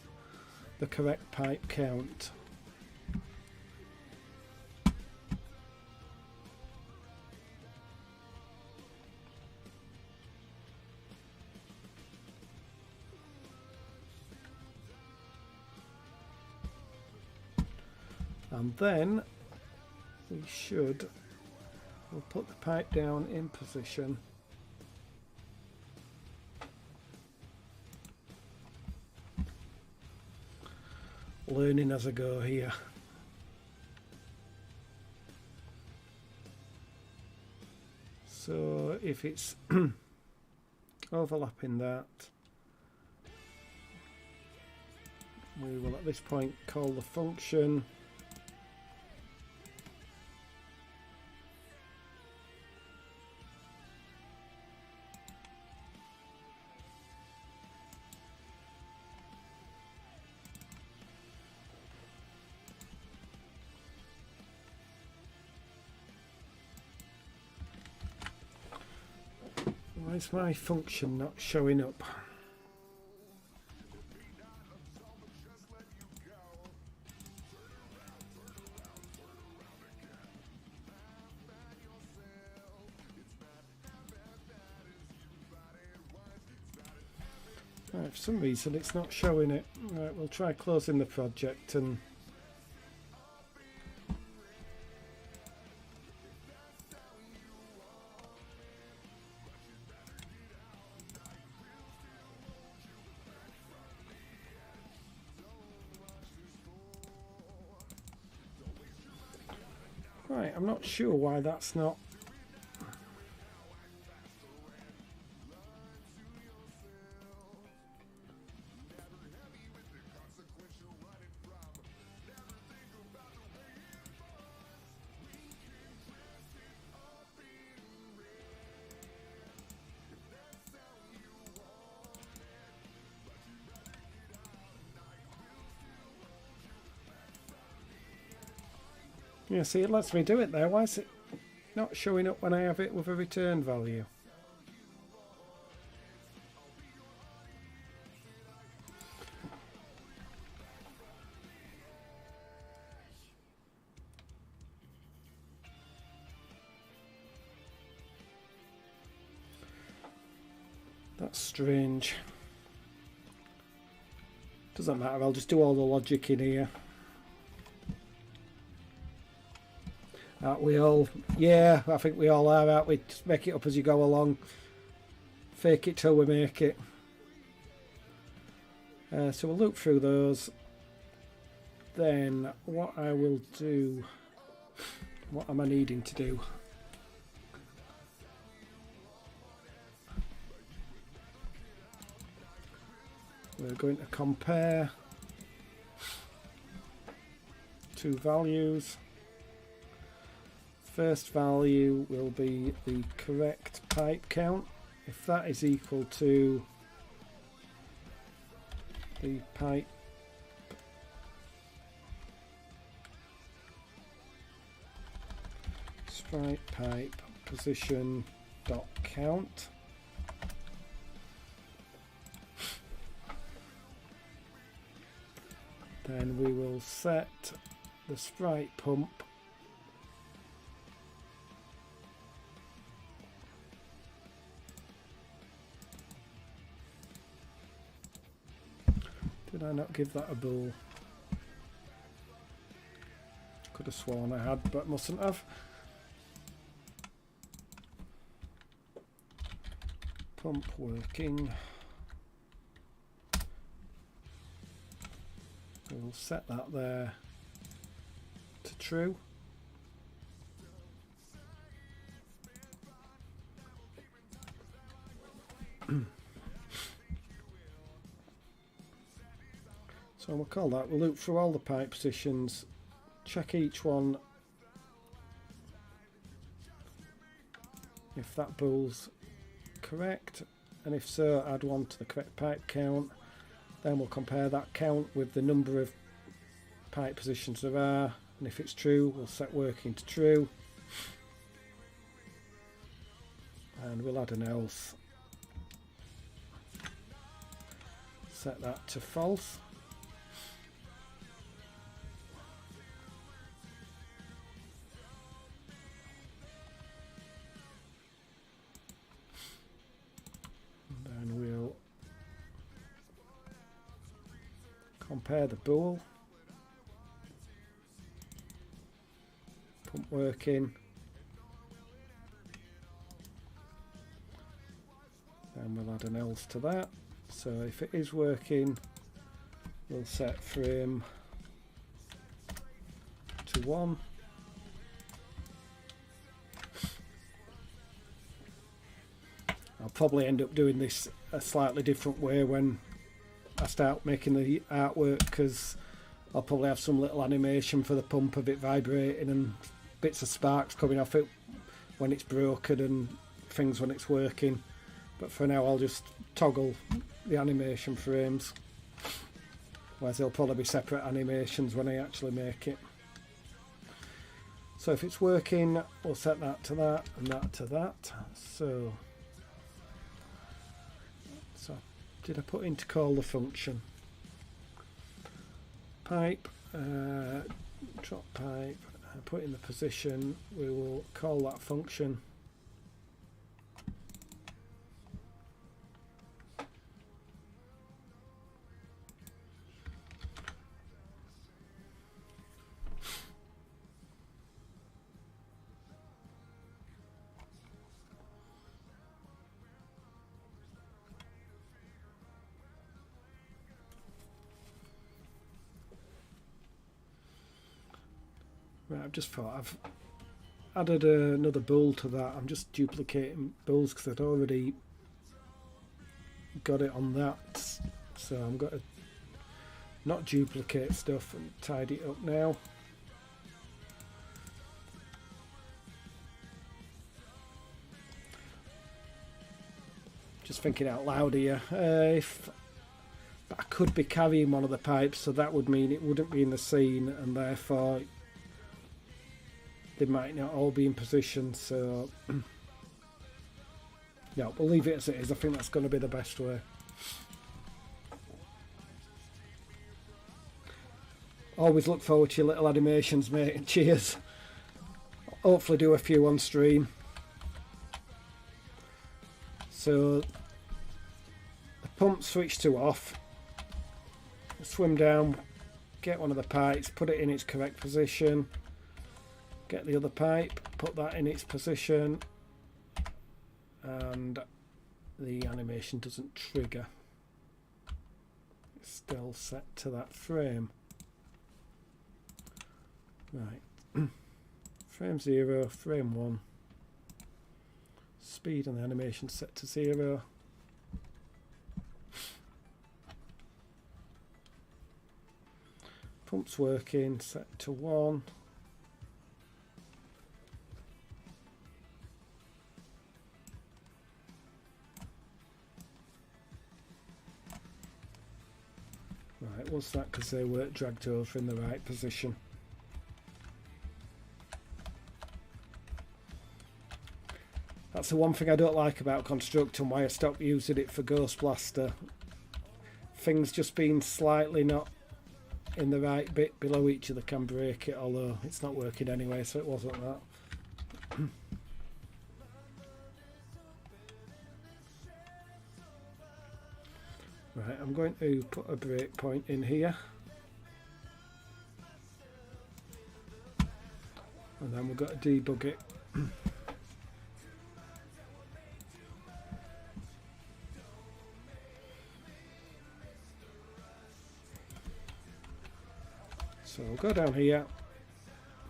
the correct pipe count. And then we'll put the pipe down in position. Learning as I go here. So if it's overlapping that, we will at this point call the function Why is my function not showing up? Right, for some reason it's not showing it. Right, we'll try closing the project and right, I'm not sure why that's not. Yeah, see, it lets me do it there. Why is it not showing up when I have it with a return value? That's strange. Doesn't matter, I'll just do all the logic in here. Aren't we all? Yeah, I think we all are, aren't we? Just make it up as you go along. Fake it till we make it. So we'll loop through those. Then what I will do... What am I needing to do? We're going to compare two values. First value will be the correct pipe count. If that is equal to the pipe sprite pipe position dot count, then we will set the sprite pump Did I not give that a bool? Could have sworn I had, but mustn't have. Pump working. We'll set that there to true. So we'll call that, we'll loop through all the pipe positions, check each one if that bool's correct, and if so, add one to the correct pipe count. Then we'll compare that count with the number of pipe positions there are, and if it's true, we'll set working to true, and we'll add an else. Set that to false. Compare the bool, pump working, and we'll add an else to that. So if it is working, we'll set frame to 1. I'll probably end up doing this a slightly different way when I start making the artwork, because I'll probably have some little animation for the pump of it vibrating and bits of sparks coming off it when it's broken and things when it's working. But for now I'll just toggle the animation frames, whereas there'll probably be separate animations when I actually make it. So if it's working, we'll set that to that and that to that. So did I put in to call the function? Pipe, drop pipe, put in the position, we will call that function. Right, I've just thought I've added another bool to that. I'm just duplicating bools because I'd already got it on that, so I'm going to not duplicate stuff and tidy it up now. Just thinking out loud here. But I could be carrying one of the pipes, so that would mean it wouldn't be in the scene, and therefore they might not all be in position. So yeah, we'll leave it as it is. I think that's going to be the best way. Always look forward to your little animations, mate. Cheers. Hopefully do a few on stream. So the pump switch to off. Swim down, get one of the pipes, put it in its correct position. Get the other pipe, put that in its position, and the animation doesn't trigger. It's still set to that frame. Right. Frame 0, frame 1. Speed on the animation set to 0. Pump's working, set to 1. Right, what's that? Because they weren't dragged over in the right position. That's the one thing I don't like about Construct and why I stopped using it for Ghost Blaster. Things just being slightly not in the right bit below each other can break it, although it's not working anyway, so it wasn't that. Right, I'm going to put a breakpoint in here. And then we've got to debug it. So I'll go down here,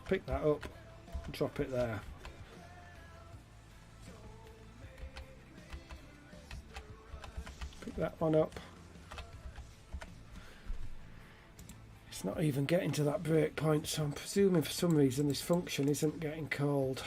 pick that up, drop it there. Pick that one up. It's not even getting to that breakpoint, so I'm presuming for some reason this function isn't getting called.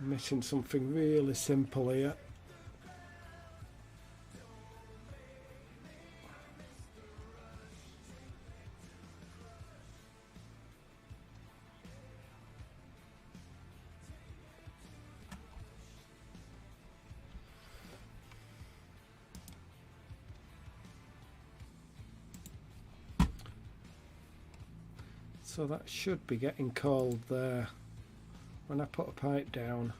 Missing something really simple here. So that should be getting called there when I put a pipe down.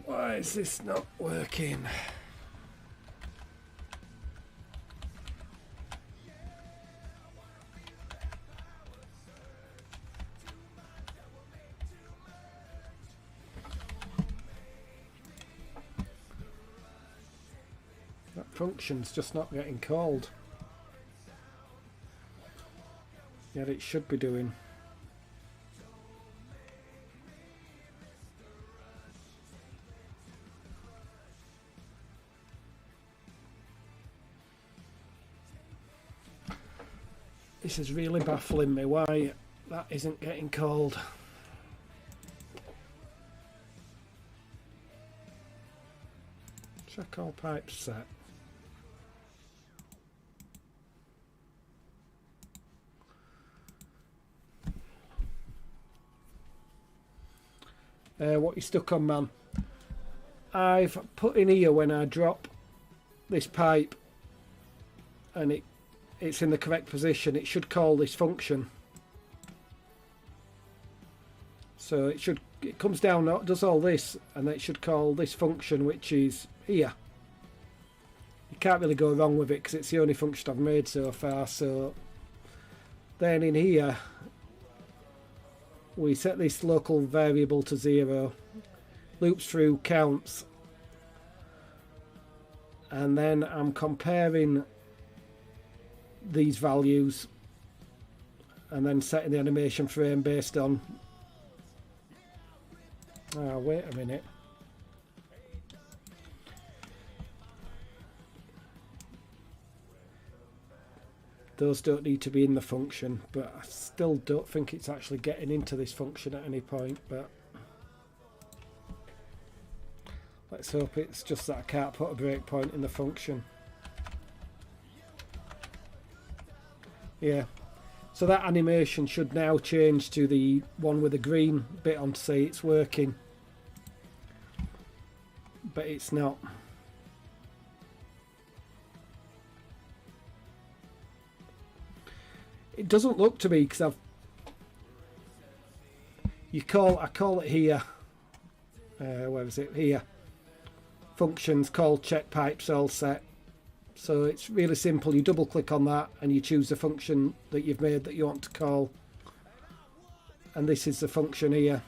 Why is this not working? That function's just not getting called. Yet it should be doing. This is really baffling me why that isn't getting called. Check all pipes set. What you stuck on, man? I've put in here when I drop this pipe and it's in the correct position, it should call this function. So it comes down, does all this, and it should call this function, which is here. You can't really go wrong with it because it's the only function I've made so far. So then in here we set this local variable to 0, loops through, counts, and then I'm comparing these values and then setting the animation frame based on. Wait a minute. Those don't need to be in the function, but I still don't think it's actually getting into this function at any point. But let's hope it's just that I can't put a breakpoint in the function. Yeah, so that animation should now change to the one with the green bit on to say it's working, but it's not. It doesn't look to me because I call it here. Where is it? Here. Functions called check pipes all set. So it's really simple. You double click on that and you choose the function that you've made that you want to call. And this is the function here.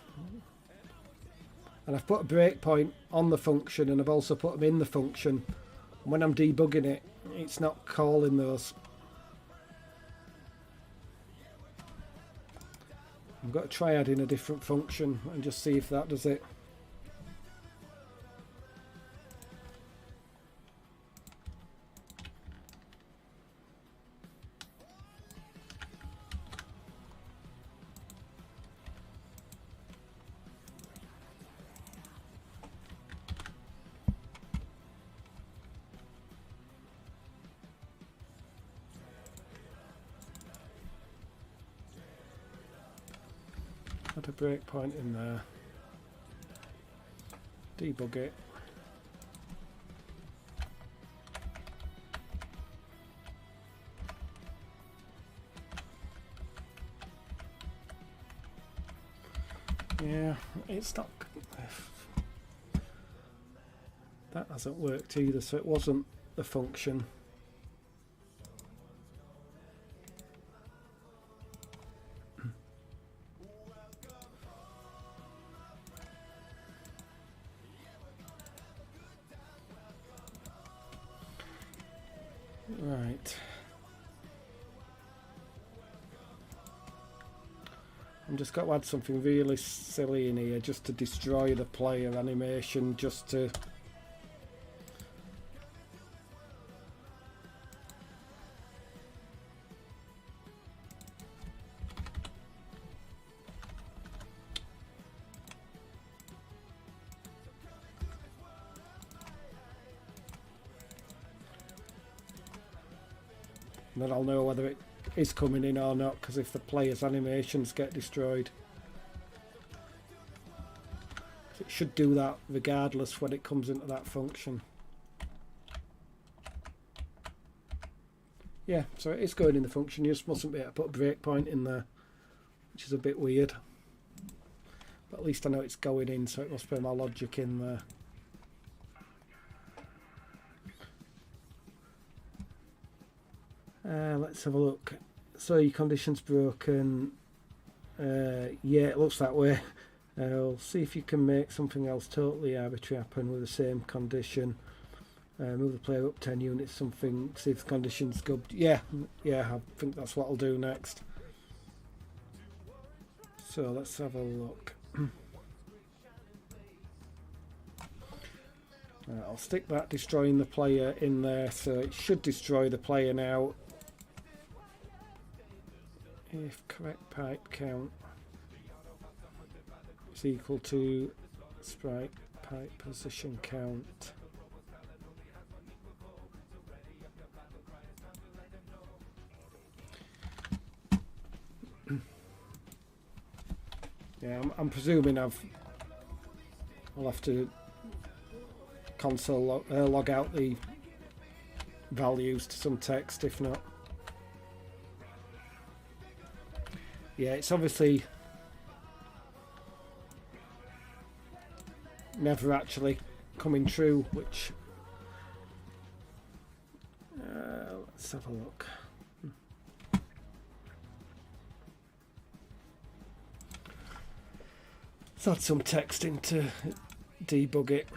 And I've put a breakpoint on the function and I've also put them in the function. And when I'm debugging it, it's not calling those. I've got to try adding a different function and just see if that does it. Add a breakpoint in there. Debug it. Yeah, it's not. That hasn't worked either, so it wasn't the function. Right. I'm just got to add something really silly in here just to destroy the player animation, just to and then I'll know whether it is coming in or not, because if the player's animations get destroyed, it should do that regardless when it comes into that function. Yeah, so it is going in the function, you just mustn't be able to put a breakpoint in there, which is a bit weird. But at least I know it's going in, so it must be my logic in there. Let's have a look. So your condition's broken. Yeah, it looks that way. We'll see if you can make something else totally arbitrary happen with the same condition. Move the player up 10 units, something, see if the condition's good. Yeah, I think that's what I'll do next. So let's have a look. I'll stick that destroying the player in there, so it should destroy the player now. If correct pipe count is equal to sprite pipe position count. Yeah, I'm presuming I'll have to console log out the values to some text if not. Yeah, it's obviously never actually coming true, which let's have a look. Let's add some text in to debug it.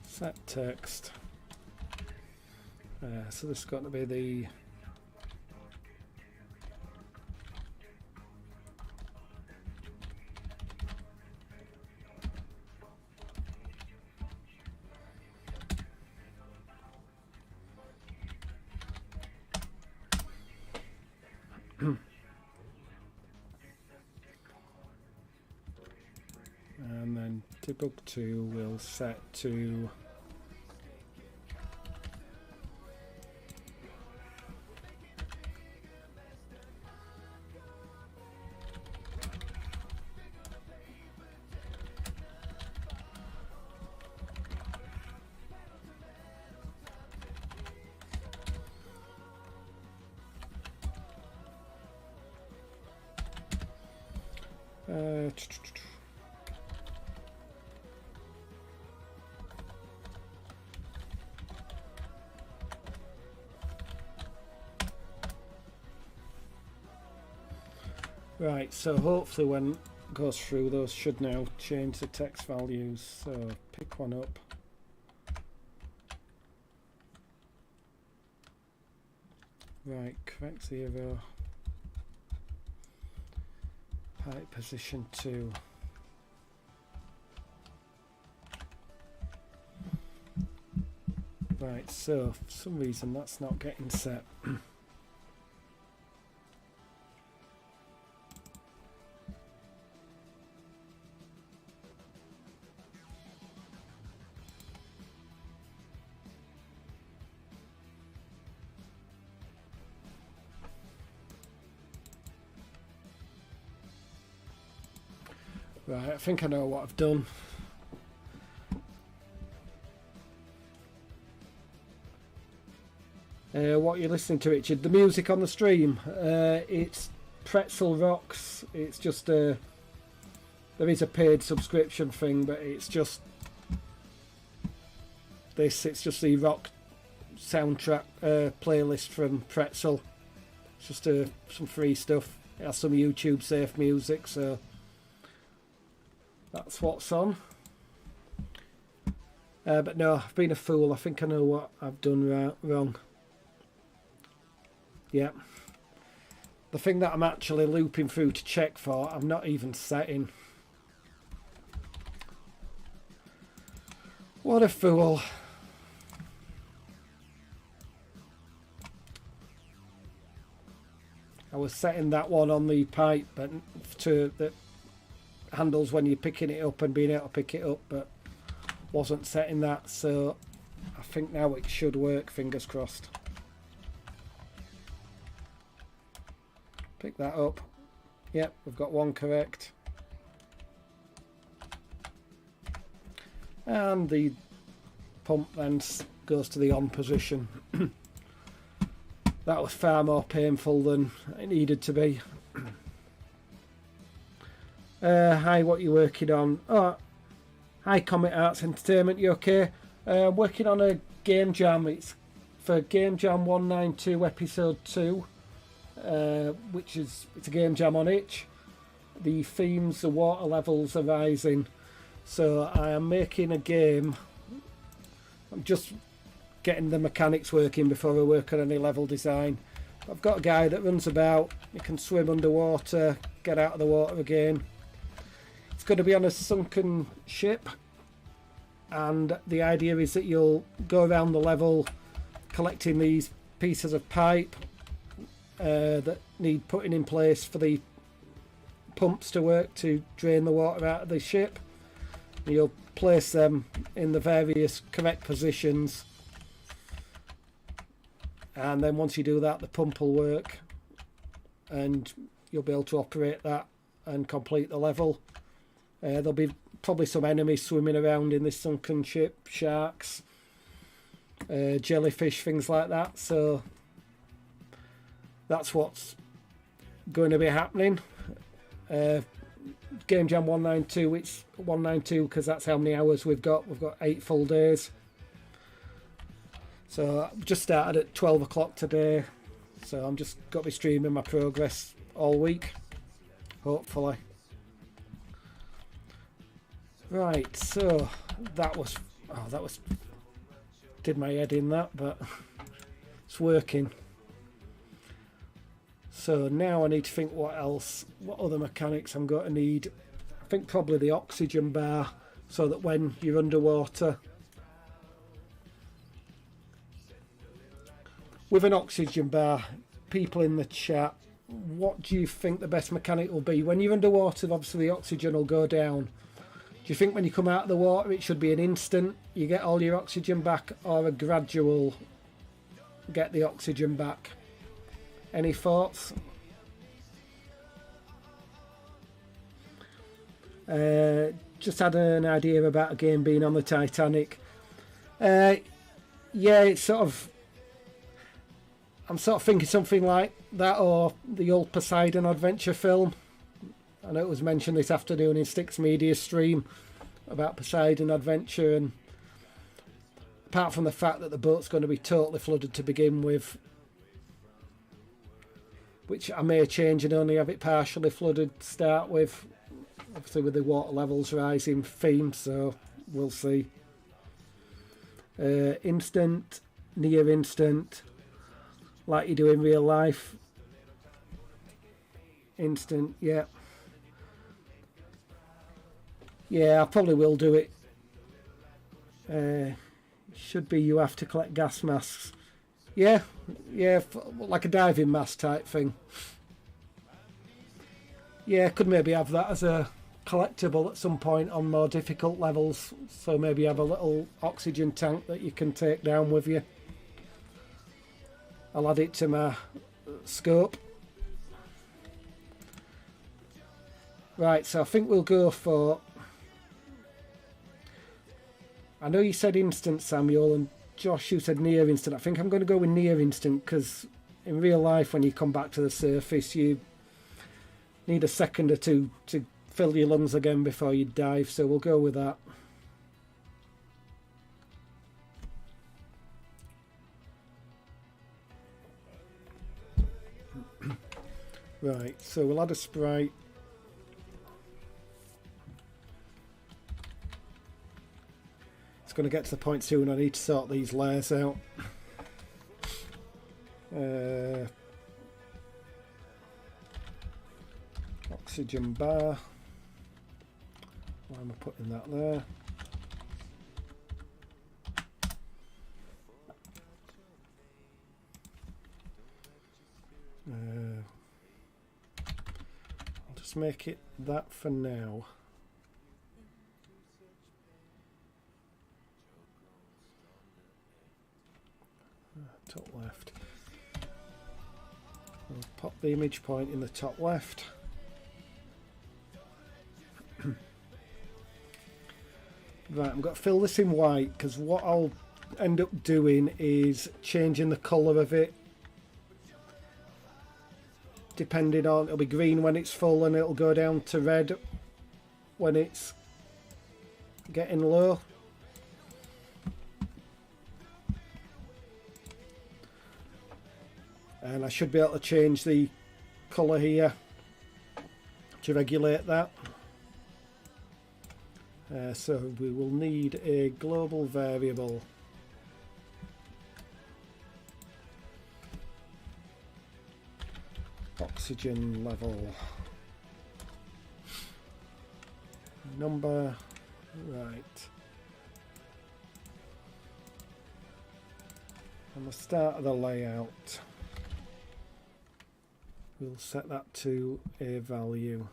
Set text. So this has got to be the and then debug 2 will set to right, so hopefully when it goes through those should now change the text values, so pick one up. Right, correct 0, pipe position 2. Right, so for some reason that's not getting set. Right, I think I know what I've done. What you're listening to, Richard, the music on the stream, it's Pretzel Rocks. It's just there is a paid subscription thing, but it's just this. It's just the rock soundtrack playlist from Pretzel. It's just some free stuff. It has some YouTube safe music, so that's what's on. But no, I've been a fool. I think I know what I've done wrong. Yeah. The thing that I'm actually looping through to check for, I'm not even setting. What a fool. I was setting that one on the pipe, but that handles when you're picking it up and being able to pick it up, but wasn't setting that, so I think now it should work, fingers crossed. Pick that up. Yep, we've got one correct. And the pump then goes to the on position. That was far more painful than it needed to be. Hi, what are you working on? Oh, hi, Comet Arts Entertainment, you okay? I'm working on a game jam. It's for Game Jam 192 Episode 2, it's a game jam on itch. The themes, the water levels are rising. So I am making a game. I'm just getting the mechanics working before I work on any level design. I've got a guy that runs about. He can swim underwater, get out of the water again. It's going to be on a sunken ship, and the idea is that you'll go around the level collecting these pieces of pipe that need putting in place for the pumps to work to drain the water out of the ship. You'll place them in the various correct positions, and then once you do that, the pump will work and you'll be able to operate that and complete the level. There'll be probably some enemies swimming around in this sunken ship, sharks, jellyfish, things like that, so that's what's going to be happening. Game Jam 192, it's 192 because that's how many hours we've got. We've got 8 full days. So I've just started at 12 o'clock today, so I'm just got to be streaming my progress all week, hopefully. Right, so that was did my head in that, but it's working. So now I need to think what other mechanics I'm going to need. I think probably the oxygen bar, so that when you're underwater with an oxygen bar, people in the chat, what do you think the best mechanic will be? When you're underwater, obviously the oxygen will go down. Do you think when you come out of the water it should be an instant, you get all your oxygen back, or a gradual get the oxygen back? Any thoughts? Just had an idea about a game being on the Titanic. Yeah, it's sort of, I'm sort of thinking something like that, or the old Poseidon adventure film. I know it was mentioned this afternoon in Styx Media stream about Poseidon adventure, and apart from the fact that the boat's going to be totally flooded to begin with, which I may change and only have it partially flooded to start with, obviously with the water levels rising theme, so we'll see. Instant, near instant, like you do in real life. Instant, yeah. Yeah, I probably will do it. Should be you have to collect gas masks. Yeah, like a diving mask type thing. Yeah, could maybe have that as a collectible at some point on more difficult levels. So maybe have a little oxygen tank that you can take down with you. I'll add it to my scope. Right, so I think we'll go for... I know you said instant, Samuel, and Josh, you said near instant. I think I'm going to go with near instant because in real life, when you come back to the surface, you need a second or two to fill your lungs again before you dive. So we'll go with that. Right, so we'll add a sprite. Going to get to the point soon. I need to sort these layers out. Oxygen bar. Why am I putting that there? let's make it that for now. Top left. I'll pop the image point in the top left. Right, I'm going to fill this in white because what I'll end up doing is changing the colour of it. Depending on, it'll be green when it's full and it'll go down to red when it's getting low. And I should be able to change the colour here to regulate that. So we will need a global variable. Oxygen level. Number. Right. On the start of the layout, we'll set that to a value.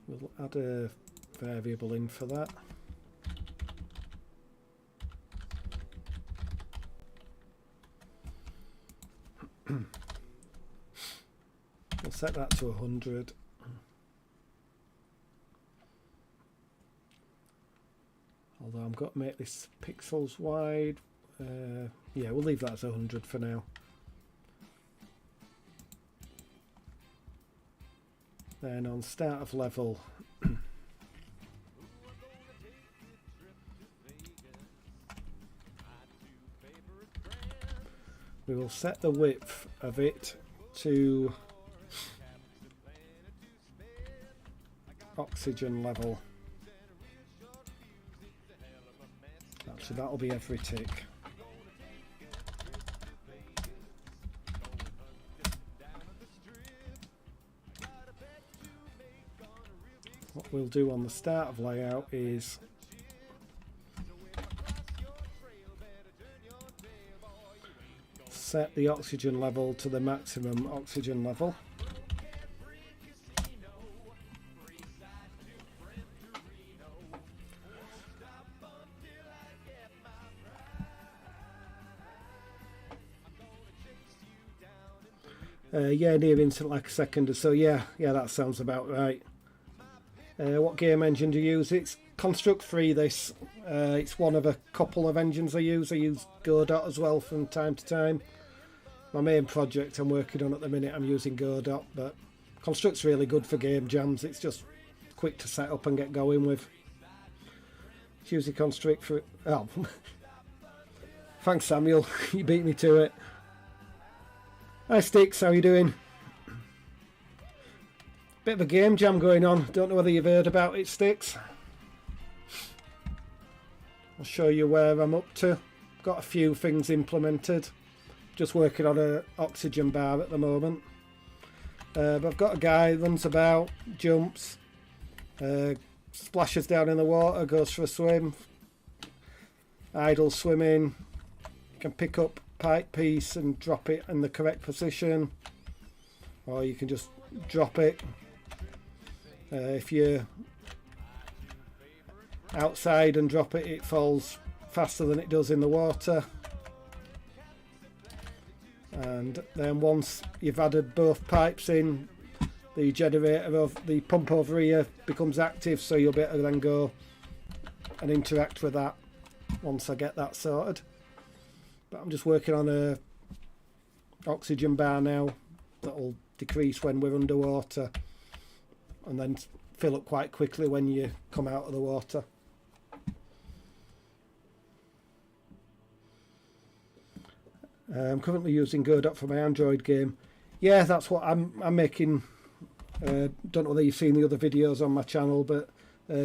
We'll add a variable in for that. We'll set that to 100. Although I'm going to make this pixels wide. Yeah, we'll leave that as 100 for now. Then on start of level, we will set the width of it to oxygen level. Actually, that'll be every tick. What we'll do on the start of layout is set the oxygen level to the maximum oxygen level. Yeah, near instant like a second or so. Yeah, that sounds about right. What game engine do you use? It's Construct 3 this. It's one of a couple of engines I use. I use Godot as well from time to time. My main project I'm working on at the minute, I'm using Godot, but Construct's really good for game jams. It's just quick to set up and get going with. It's usually Construct for... Oh, thanks Samuel, you beat me to it. Hi Sticks, how you doing? Bit of a game jam going on. Don't know whether you've heard about it, Sticks. I'll show you where I'm up to. Got a few things implemented. Just working on an oxygen bar at the moment. But I've got a guy who runs about, jumps, splashes down in the water, goes for a swim, idle swimming. You can pick up pipe piece and drop it in the correct position, or you can just drop it. If you're outside and drop it, it falls faster than it does in the water. And then once you've added both pipes in, the generator of the pump over here becomes active, so you'll be able to then go and interact with that once I get that sorted. But I'm just working on a oxygen bar now that'll decrease when we're underwater and then fill up quite quickly when you come out of the water. I'm currently using Godot for my Android game. Yeah, that's what I'm making. Don't know whether you've seen the other videos on my channel, but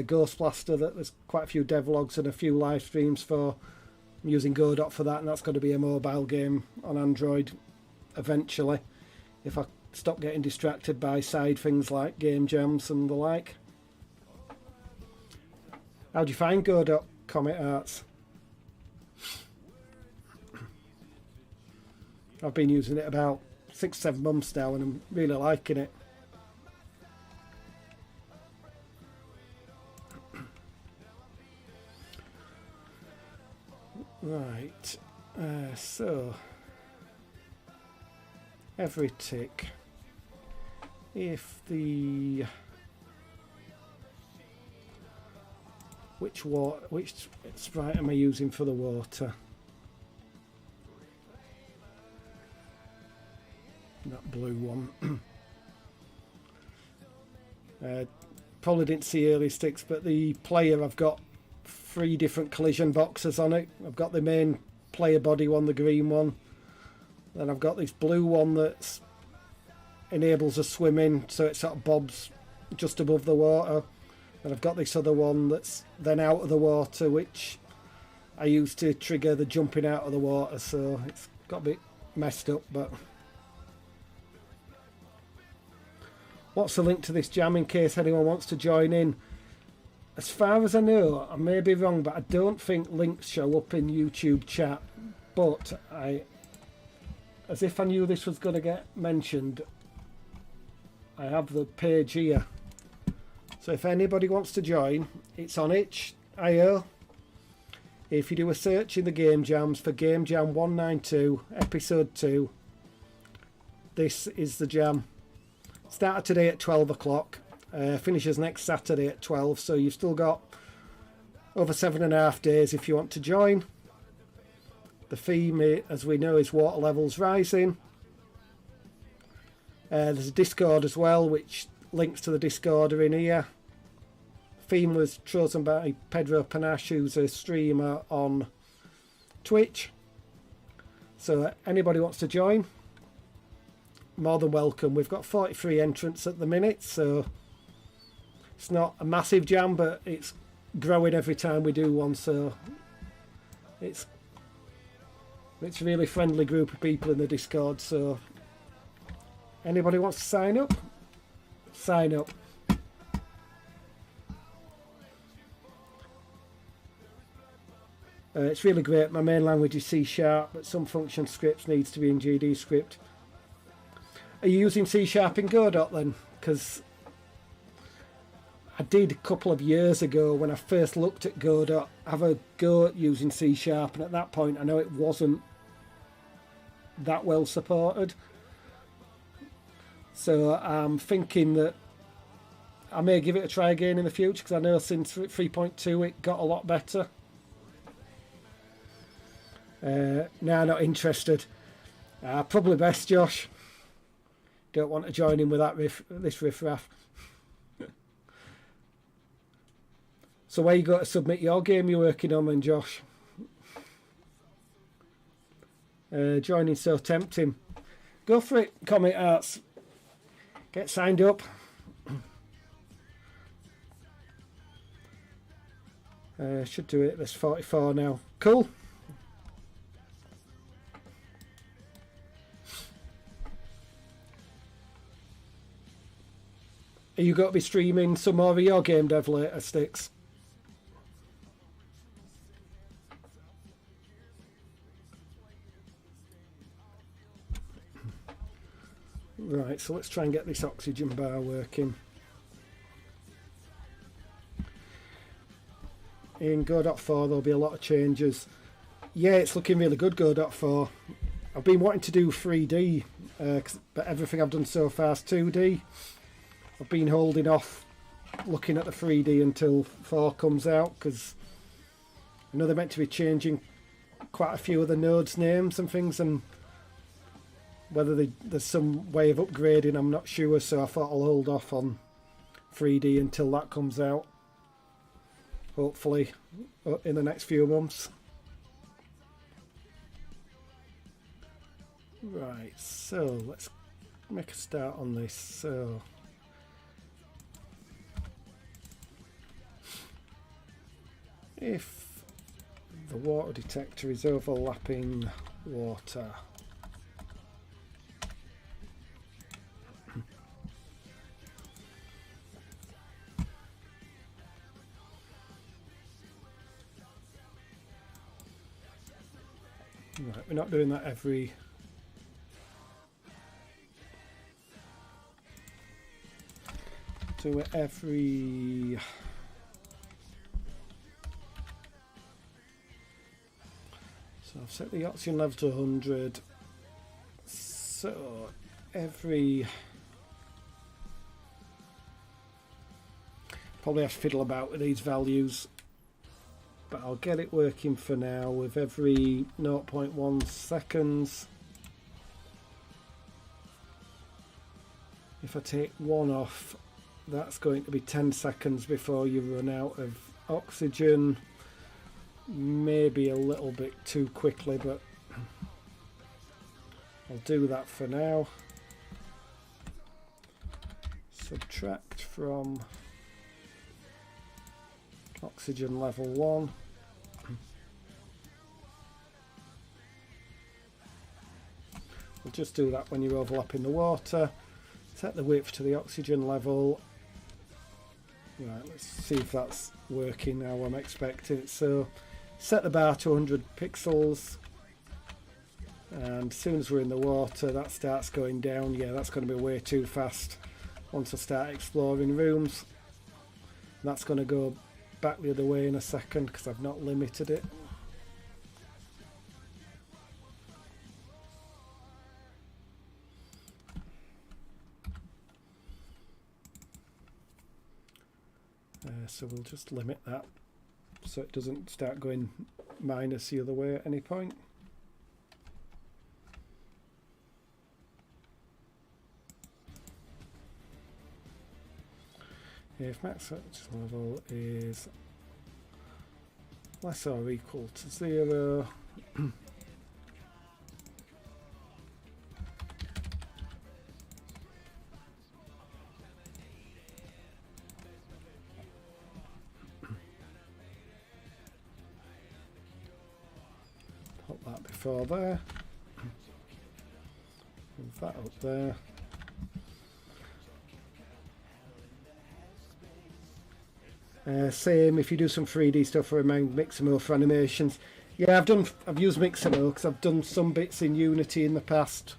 Ghost Blaster, that there's quite a few devlogs and a few live streams for. I'm using Godot for that, and that's going to be a mobile game on Android eventually, if I stop getting distracted by side things like game jams and the like. How do you find Godot, Comet Arts? I've been using it about 6-7 months now and I'm really liking it. Right, so every tick, if the which sprite am I using for the water? That blue one. Probably didn't see early sticks, but the player, I've got 3 different collision boxes on it. I've got the main player body one, the green one. Then I've got this blue one that enables a swimming, so it sort of bobs just above the water. And I've got this other one that's then out of the water, which I use to trigger the jumping out of the water, so it's got a bit messed up. But what's the link to this jam in case anyone wants to join in? As far as I know, I may be wrong, but I don't think links show up in YouTube chat. But as if I knew this was going to get mentioned, I have the page here. So if anybody wants to join, it's on itch.io. If you do a search in the Game Jams for Game Jam 192, Episode 2, this is the jam. Started today at 12 o'clock. Finishes next Saturday at 12, so you've still got over 7.5 days if you want to join. The theme, as we know, is water levels rising. There's a Discord as well, which links to the Discord are in here. Theme was chosen by Pedro Panache, who's a streamer on Twitch. So anybody wants to join, more than welcome. We've got 43 entrants at the minute, so it's not a massive jam, but it's growing every time we do one, so it's a really friendly group of people in the Discord. So anybody wants to sign up, sign up. It's really great. My main language is C#, but some function scripts needs to be in GD script. Are you using C# in Godot then? Because I did a couple of years ago when I first looked at Godot have a go at using C#, and at that point I know it wasn't that well supported. So I'm thinking that I may give it a try again in the future, because I know since 3.2 it got a lot better. No, not interested. Probably best, Josh. Don't want to join in with that this riff-raff. So where you got to submit your game you're working on then, Josh? Joining so tempting. Go for it, Comic Arts. Get signed up. Should do it. There's 44 now. Cool. Are you going to be streaming some more of your game dev later, Sticks? Right, so let's try and get this oxygen bar working. In Godot 4 there'll be a lot of changes. Yeah, it's looking really good, Godot 4. I've been wanting to do 3D, but everything I've done so far is 2D. I've been holding off looking at the 3D until 4 comes out, because I know they're meant to be changing quite a few of the nodes' names and things, and whether there's some way of upgrading I'm not sure, so I thought I'll hold off on 3D until that comes out, hopefully in the next few months. Right, so let's make a start on this. So if the water detector is overlapping water, right, we're not doing that every do it every... So I've set the oxygen level to 100. So every... Probably have to fiddle about with these values, but I'll get it working for now with every 0.1 seconds. If I take one off, that's going to be 10 seconds before you run out of oxygen. Maybe a little bit too quickly, but I'll do that for now. Subtract from oxygen level 1. We'll just do that when you're overlapping the water. Set the width to the oxygen level. Right, let's see if that's working how I'm expecting it. So set the bar to 100 pixels, and as soon as we're in the water that starts going down. Yeah, that's going to be way too fast once I start exploring rooms. That's going to go back the other way in a second because I've not limited it. So we'll just limit that so it doesn't start going minus the other way at any point. If max oxygen level is less or equal to 0, put that before there, move that up there. Same if you do some 3D stuff or Mixamo for animations. Yeah, I've used Mixamo because I've done some bits in Unity in the past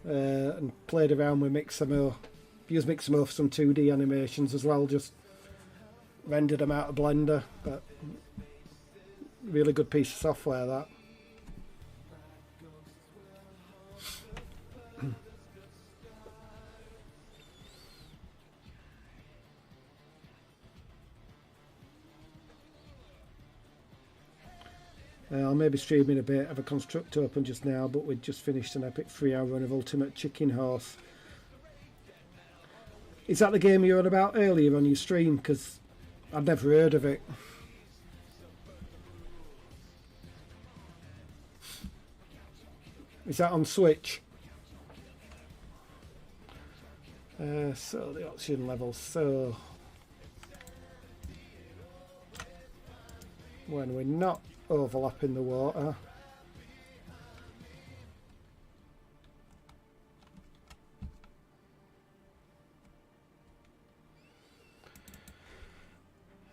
and played around with Mixamo. I've used Mixamo for some 2D animations as well, just rendered them out of Blender, but really good piece of software that. I'll maybe stream in a bit. I have a construct open just now, but we'd just finished an epic 3-hour run of Ultimate Chicken Horse. Is that the game you were on about earlier on your stream? Because I'd never heard of it. Is that on Switch? So the oxygen level. So when we're not overlapping the water,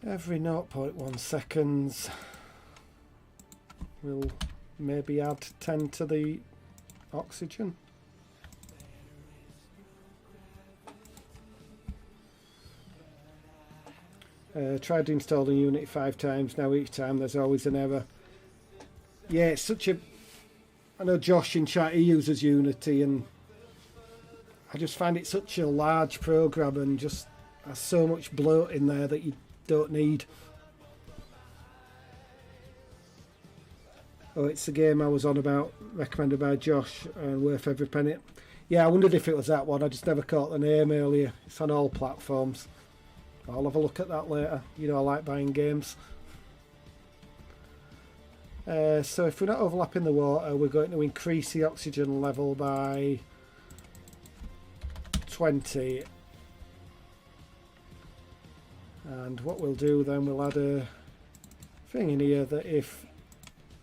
every 0.1 seconds we'll maybe add 10 to the oxygen. Tried installing Unity 5 times now. Each time there's always an error. Yeah, it's such a... I know Josh in chat, he uses Unity, and I just find it such a large program and just has so much bloat in there that you don't need. Oh, it's the game I was on about, recommended by Josh, and worth every penny. Yeah, I wondered if it was that one. I just never caught the name earlier. It's on all platforms. I'll have a look at that later. You know I like buying games. So if we're not overlapping the water, we're going to increase the oxygen level by 20. And what we'll do then, we'll add a thing in here that if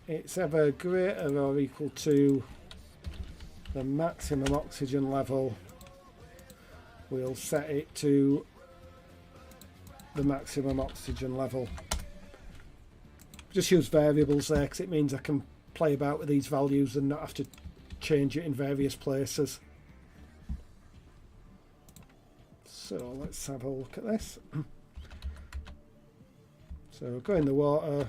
it's ever greater or equal to the maximum oxygen level, we'll set it to the maximum oxygen level. Just use variables there because it means I can play about with these values and not have to change it in various places. So let's have a look at this. So go in the water.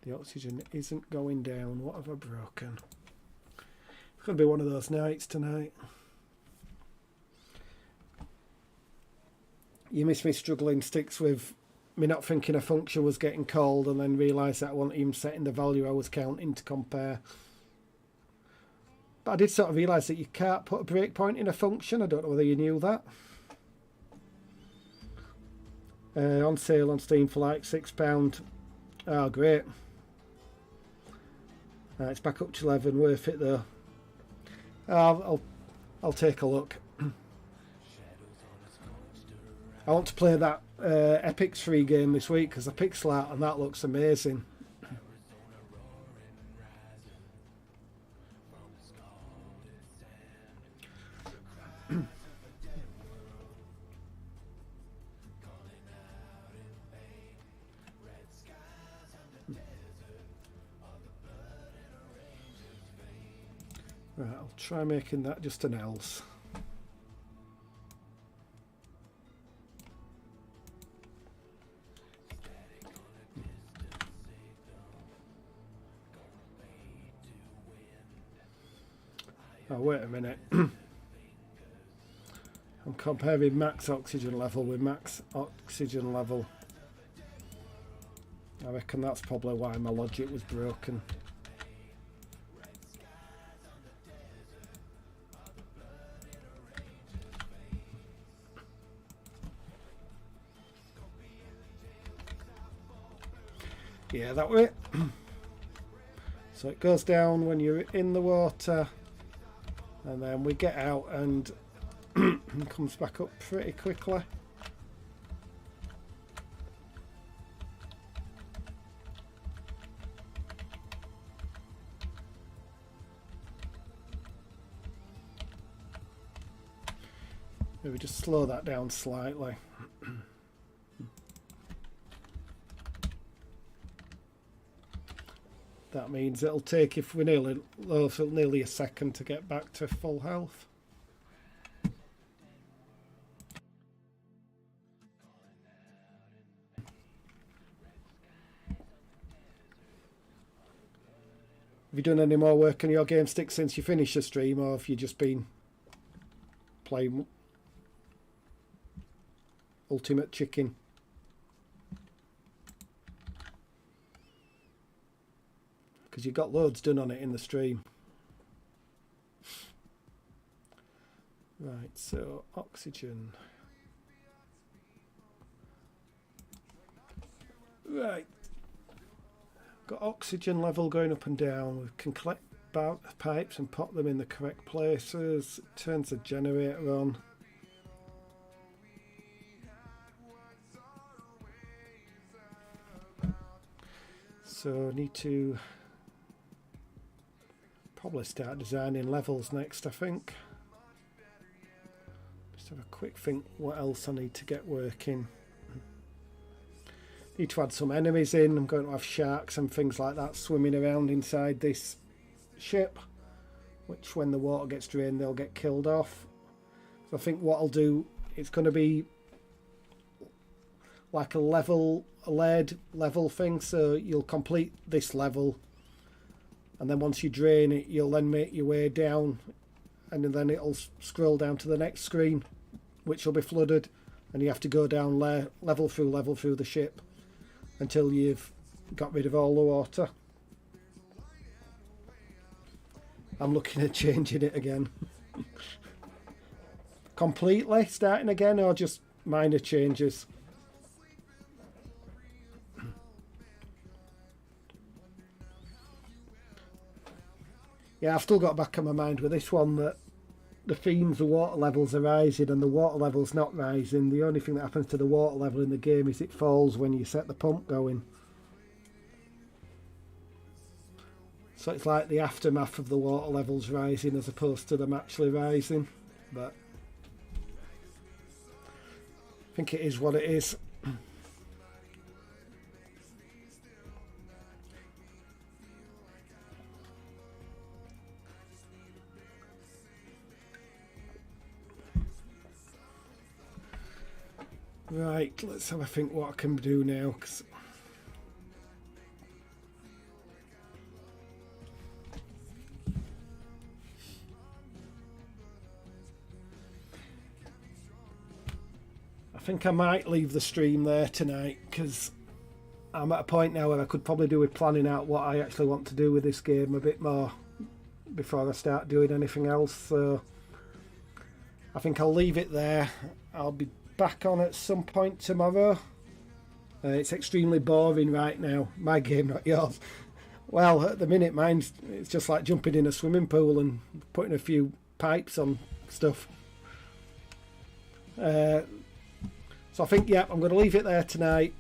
The oxygen isn't going down. What have I broken? It's going to be one of those nights tonight. You miss me struggling sticks with me not thinking a function was getting called and then realise that I wasn't even setting the value I was counting to compare. But I did sort of realise that you can't put a breakpoint in a function. I don't know whether you knew that. On sale on Steam for like £6. Oh, great. It's back up to 11. Worth it though. I'll take a look. I want to play that Epic's free game this week because I pixel art and that looks amazing. Right, I'll try making that just an else. Oh, wait a minute. I'm comparing max oxygen level with max oxygen level. I reckon that's probably why my logic was broken. Yeah, that way. So it goes down when you're in the water, and then we get out and comes back up pretty quickly. Maybe just slow that down slightly. That means it'll take, if we're nearly a second to get back to full health. Have you done any more work on your game stick since you finished the stream, or have you just been playing Ultimate Chicken? Because you got loads done on it in the stream. Right, so oxygen. Right. Got oxygen level going up and down. We can collect pipes and pop them in the correct places. It turns the generator on. So I need to probably start designing levels next, I think. Just have a quick think what else I need to get working. Need to add some enemies in. I'm going to have sharks and things like that swimming around inside this ship, which when the water gets drained they'll get killed off. So I think what I'll do, it's going to be like a layered level thing, so you'll complete this level and then once you drain it you'll then make your way down, and then it'll scroll down to the next screen which will be flooded, and you have to go down level through the ship until you've got rid of all the water. I'm looking at changing it again. Completely starting again, or just minor changes? Yeah, I've still got back in my mind with this one that the themes, the water levels are rising and the water level's not rising. The only thing that happens to the water level in the game is it falls when you set the pump going. So it's like the aftermath of the water levels rising as opposed to them actually rising. But I think it is what it is. Right, let's have a think what I can do now. 'Cause I think I might leave the stream there tonight, because I'm at a point now where I could probably do with planning out what I actually want to do with this game a bit more before I start doing anything else. So I think I'll leave it there. I'll be back on at some point tomorrow. It's extremely boring right now. My game, not yours. Well, at the minute, it's just like jumping in a swimming pool and putting a few pipes on stuff. So I think, yeah, I'm going to leave it there tonight.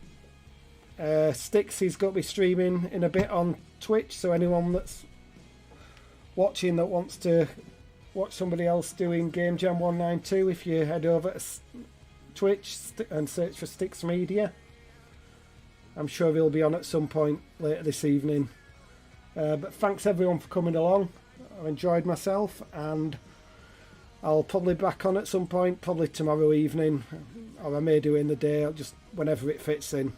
Sticks is going to be streaming in a bit on Twitch, so anyone that's watching that wants to watch somebody else doing Game Jam 192, if you head over to Twitch and search for Sticks Media, I'm sure he'll be on at some point later this evening. But thanks everyone for coming along. I've enjoyed myself, and I'll probably be back on at some point, probably tomorrow evening, or I may do it in the day, just whenever it fits in.